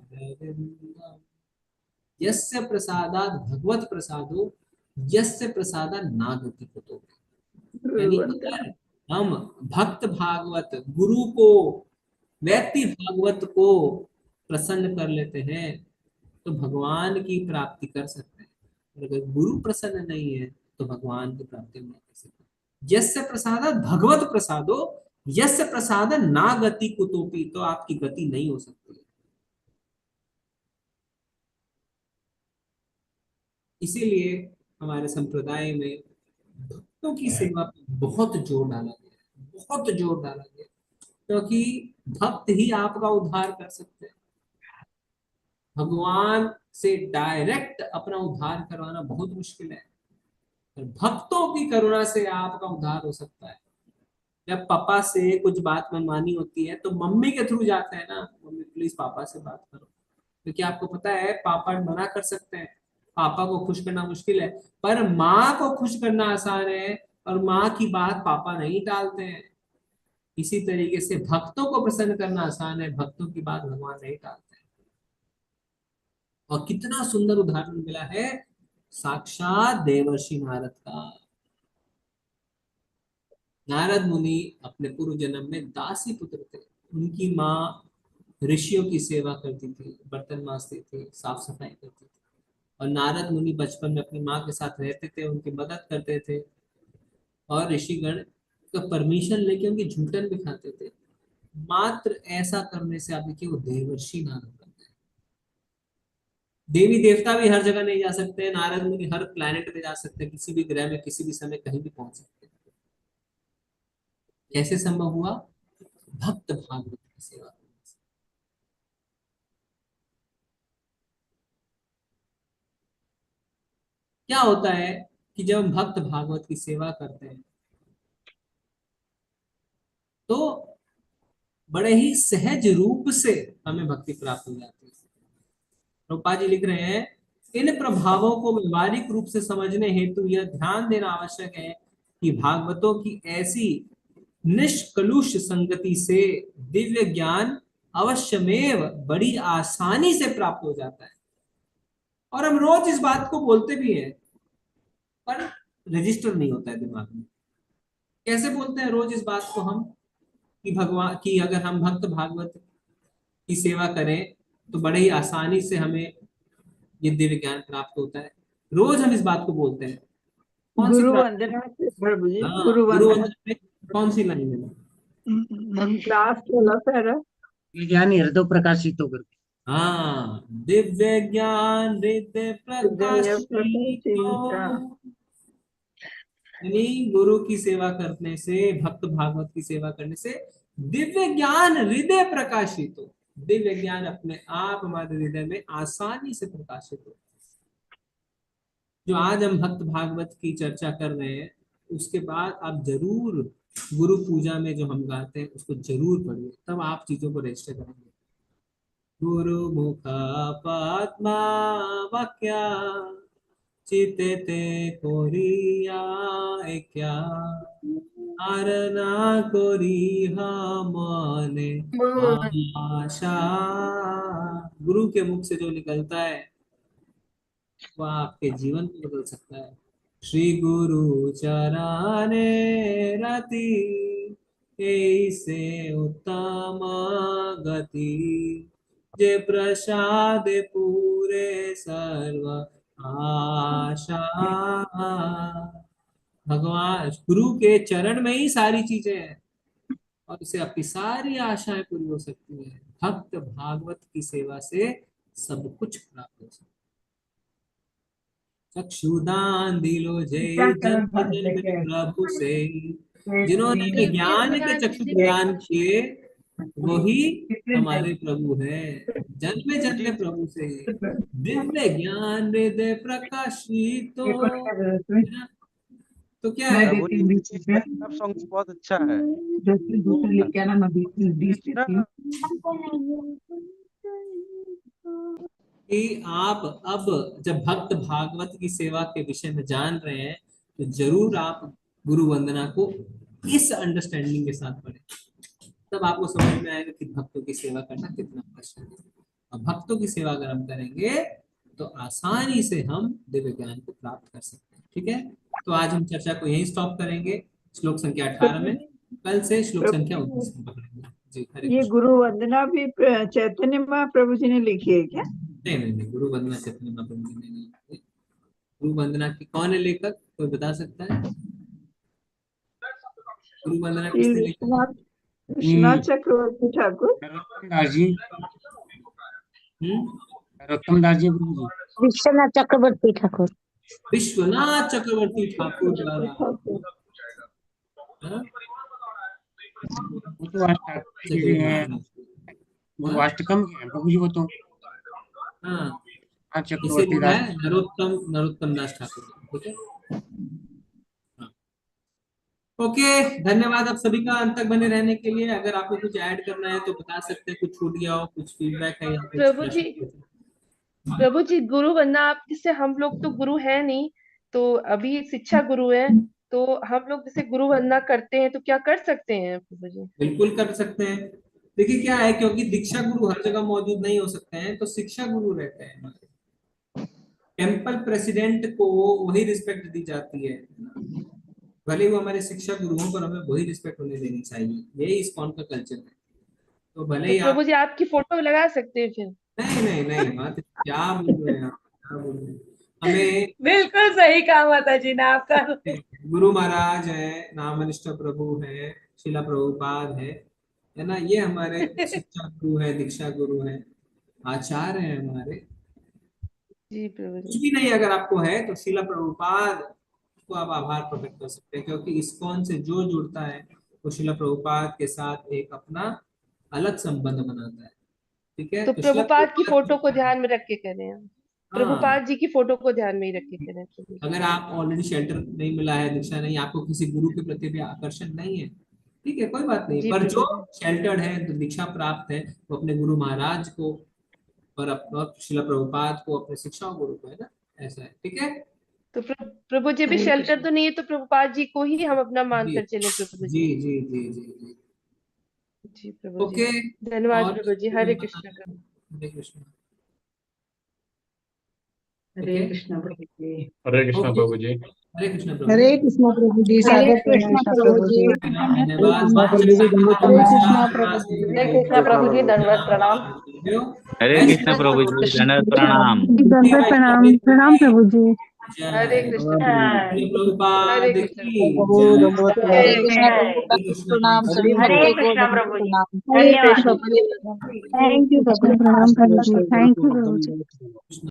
यस्य प्रसादात् भगवत् प्रसादो यस्य प्रसादात् नागति कुतोऽपि। यानी अगर हम भक्त भागवत गुरु को, व्यक्ति भागवत को प्रसन्न कर लेते हैं तो भगवान की प्राप्ति कर सकते हैं। और अगर गुरु प्रसन्न नहीं है तो भगवान की प्राप्ति नहीं कर सकते। यस्य प्रसादात् भगवत प्रसादो यस्य प्रसादात् ना गति कुतोऽपि, तो आपकी गति नहीं हो सकती। इसीलिए हमारे संप्रदाय में भक्तों की सेवा पर बहुत जोर डाला गया, बहुत जोर डाला गया, क्योंकि भक्त ही आपका उद्धार कर सकते हैं। भगवान से डायरेक्ट अपना उद्धार करवाना बहुत मुश्किल है, पर भक्तों की करुणा से आपका उद्धार हो सकता है। जब पापा से कुछ बात मनमानी होती है तो मम्मी के थ्रू जाते हैं ना, मम्मी प्लीज पापा से बात करो। तो क्या आपको पता है पापा मना कर सकते हैं, पापा को खुश करना मुश्किल है, पर माँ को खुश करना आसान है, और माँ की बात पापा नहीं टालते हैं। इसी तरीके से भक्तों को प्रसन्न करना आसान है, भक्तों की बात भगवान नहीं टालते हैं। और कितना सुंदर उदाहरण मिला है साक्षात देवर्षि नारद का। नारद मुनि अपने पूर्व जन्म में दासी पुत्र थे। उनकी माँ ऋषियों की सेवा करती थी, बर्तन मांजती थी, साफ सफाई करती थी, और नारद मुनि बचपन में अपनी माँ के साथ रहते थे, उनकी मदद करते थे, और ऋषिगण का परमिशन लेके उनकी झूठन भी खाते थे। मात्र ऐसा करने से आप देखिए वो देवर्षि नारद बन गए। देवी देवता भी हर जगह नहीं जा सकते, नारद मुनि हर प्लैनेट पे जा सकते हैं, किसी भी ग्रह में किसी भी समय कहीं भी पहुंच सकते हैं। कैसे संभव हुआ? भक्त भागवत की सेवा करने से। क्या होता है कि जब हम भक्त भागवत की सेवा करते हैं तो बड़े ही सहज रूप से हमें भक्ति प्राप्त हो जाती है। रूपा जी लिख रहे हैं, इन प्रभावों को व्यवहारिक रूप से समझने हेतु यह ध्यान देना आवश्यक है कि भागवतों की ऐसी निष्कलुष संगति से दिव्य ज्ञान अवश्यमेव बड़ी आसानी से प्राप्त हो जाता है। और हम रोज इस बात को बोलते भी हैं पर रजिस्टर नहीं होता है दिमाग में। कैसे बोलते हैं रोज इस बात को हम कि भगवान की अगर हम भक्त भागवत की सेवा करें तो बड़े ही आसानी से हमें ये दिव्य ज्ञान प्राप्त होता है। रोज हम इस बात को बोलते हैं। कौन सी गुरु क्लास? वंदना से प्रभु जी, हाँ, गुरु गुरु वंदना वंदना में कौन सी लाइन है? Class 16 sir. ज्ञान हृदय प्रकाशित होकर। हाँ, दिव्य ज्ञान हृदय प्रकाशित प्रकाशित। यानी गुरु की सेवा करने से, भक्त भागवत की सेवा करने से दिव्य ज्ञान हृदय प्रकाशित हो। दिव्य ज्ञान अपने आप हमारे हृदय में आसानी से प्रकाशित हो। जो आज हम भक्त भागवत की चर्चा कर रहे हैं उसके बाद आप जरूर गुरु पूजा में जो हम गाते हैं उसको जरूर पढ़िए, तब आप चीजों को रजिस्टर करेंगे। गुरु मुखा पद्मा वाक्या चिते ते कोरिया क्या आरना कोरी मने आशा। गुरु के मुख से जो निकलता है वह आपके जीवन को बदल सकता है। श्री गुरु चराने रति ऐसे उत्तम गति जे प्रसाद पूरे सर्व आशा। भगवान गुरु के चरण में ही सारी चीजें हैं और उसे अपनी सारी आशाएं पूरी हो सकती है। भक्त भागवत की सेवा से सब कुछ प्राप्त हो सकता है। चक्षुदान दिलो जय जन्म जन्म प्रभु से, जिन्होंने ज्ञान के चक्षु प्रदान किए वही हमारे प्रभु हैं। जन्म जन्म प्रभु से दिव्य ज्ञान हृदय प्रकाशित तो क्या है? सॉन्ग बहुत अच्छा है। कि आप अब जब भक्त भागवत की सेवा के विषय में जान रहे हैं तो जरूर आप गुरु वंदना को इस अंडरस्टैंडिंग के साथ पढ़ें, तब आपको समझ में आएगा कि भक्तों की सेवा करना कितना आवश्यक है। और भक्तों की सेवा अगर हम करेंगे तो आसानी से हम दिव्य ज्ञान को प्राप्त कर सकते हैं। ठीक है, तो आज हम चर्चा को यहीं स्टॉप करेंगे श्लोक संख्या 18 में। कल से श्लोक संख्या 19 में पकड़ेंगे। जी, हरे ये कृष्ण। गुरु वंदना भी चैतन्य महाप्रभु जी ने लिखी है क्या? नहीं, गुरु वंदना चैतन्य महाप्रभु जी ने नहीं लिखी। गुरु वंदना की कौन है लेखक, कोई बता सकता है? गुरु वंदना किसने लिखा? विश्वनाथ चक्रवर्ती ठाकुर। दास जी, नरोत्तम दास जी प्रभु जी। विश्वनाथ चक्रवर्ती ठाकुर। विश्वनाथ चक्रवर्ती ठाकुर द्वारा। हाँ? वो तो वो अष्टकम के हैं प्रभु जी वो तो। हाँ, इसे चक्रवर्ती बोला दास। है नरोत्तम दास ठाकुर। ठीक है, ओके, धन्यवाद आप सभी का अंत तक बने रहने के लिए। अगर आपको कुछ ऐड करना है तो बता सकते हैं, कुछ छूट गया हो, कुछ फीडबैक है या कुछ प्रभु जी गुरु वंदना आपके से, हम लोग तो गुरु है नहीं, तो अभी शिक्षा गुरु है, तो हम लोग जैसे गुरु वंदना करते हैं तो क्या कर सकते हैं प्रभु जी? बिल्कुल कर सकते हैं। देखिए क्या है, क्योंकि दीक्षा गुरु हर जगह मौजूद नहीं हो सकते हैं तो शिक्षा गुरु रहते हैं। टेम्पल प्रेसिडेंट को वही रिस्पेक्ट दी जाती है, भले वो हमारे शिक्षा गुरु हों, पर हमें वही रिस्पेक्ट उन्हें देनी चाहिए। यही इस्कॉन का कल्चर है। तो भले ही प्रभु आप जी आपकी फोटो लगा सकते हैं फिर? नहीं बात क्या बोल रहे हैं आप, क्या बोल रहे हैं? हमें बिल्कुल सही कहा माता जी ने आपका। गुरु महाराज है, नामनिष्ठ प्रभु है, शिला प्रभुपाद है ना, ये हमारे शिक्षा गुरु है, दीक्षा गुरु है, आचार्य है हमारे। जी प्रभु कुछ जी। भी नहीं अगर आपको है तो शिला प्रभुपाद को आप आभार प्रकट कर सकते हैं, क्योंकि इस्कॉन से जो जुड़ता है वो शिला प्रभुपाद के साथ एक अपना अलग संबंध बनाता है। ठीक है, तो तो शिला प्रभुपाद की प्रभुपाद फोटो को ध्यान में रख के करें हम। हाँ, प्रभुपाद जी की फोटो को ध्यान में ही रख के करें प्रभु जी। अगर आप ऑलरेडी शेल्टर नहीं मिला है, दीक्षा नहीं, आपको किसी गुरु के प्रति भी आकर्षण नहीं है, ठीक है, कोई बात नहीं, जी पर जो प्रभु जी। शेल्टर्ड है, जो दीक्षा प्राप्त है, वो अपने गुरु महाराज को और अपना शिला प्रभुपाद को, अपने शिक्षा गुरु को, है ना, ऐसा है। ठीक है, तो प्रभु जी भी हरे शेल्टर कृष्ण। तो नहीं है, तो प्रभुपाद जी को ही हम अपना जी मानकर चले प्रभु जी जी। जी जी जी जी जी प्रभु जी, ओके। धन्यवाद और प्रभु जी। हरे कृष्ण। हरे कृष्ण। हरे कृष्णा प्रभु जी। हरे कृष्णा ओके, प्रभु जी। हरे कृष्णा प्रभु हरे जी। कृष्ण प्रभु जी, हरे सादर कृष्णा प्रणाम प्रभु जी। धन्यवाद। हरे कृष्णा प्रभु जी। हरे कृष्णा प्रभु जी, दंडवत प्रणाम। हरे कृष्णा प्रभु जी, दंडवत प्रणाम। दंडवत प्रणाम। प्रणाम प्रभु जी। हरे कृष्ण प्रभुपाद हरे की कृष्ण जय। दंडवत प्रणाम। हरे कृष्णा हरे कृष्णा प्रणाम, सभी हरे भक्तों को कृष्णा दंडवत प्रभु जी। प्रणाम। धन्यवाद। कृष्ण प्रिय। थैंक यू प्रभु कृष्ण जी। प्रणाम प्रभु जी। थैंक यू प्रभु जी। कृष्ण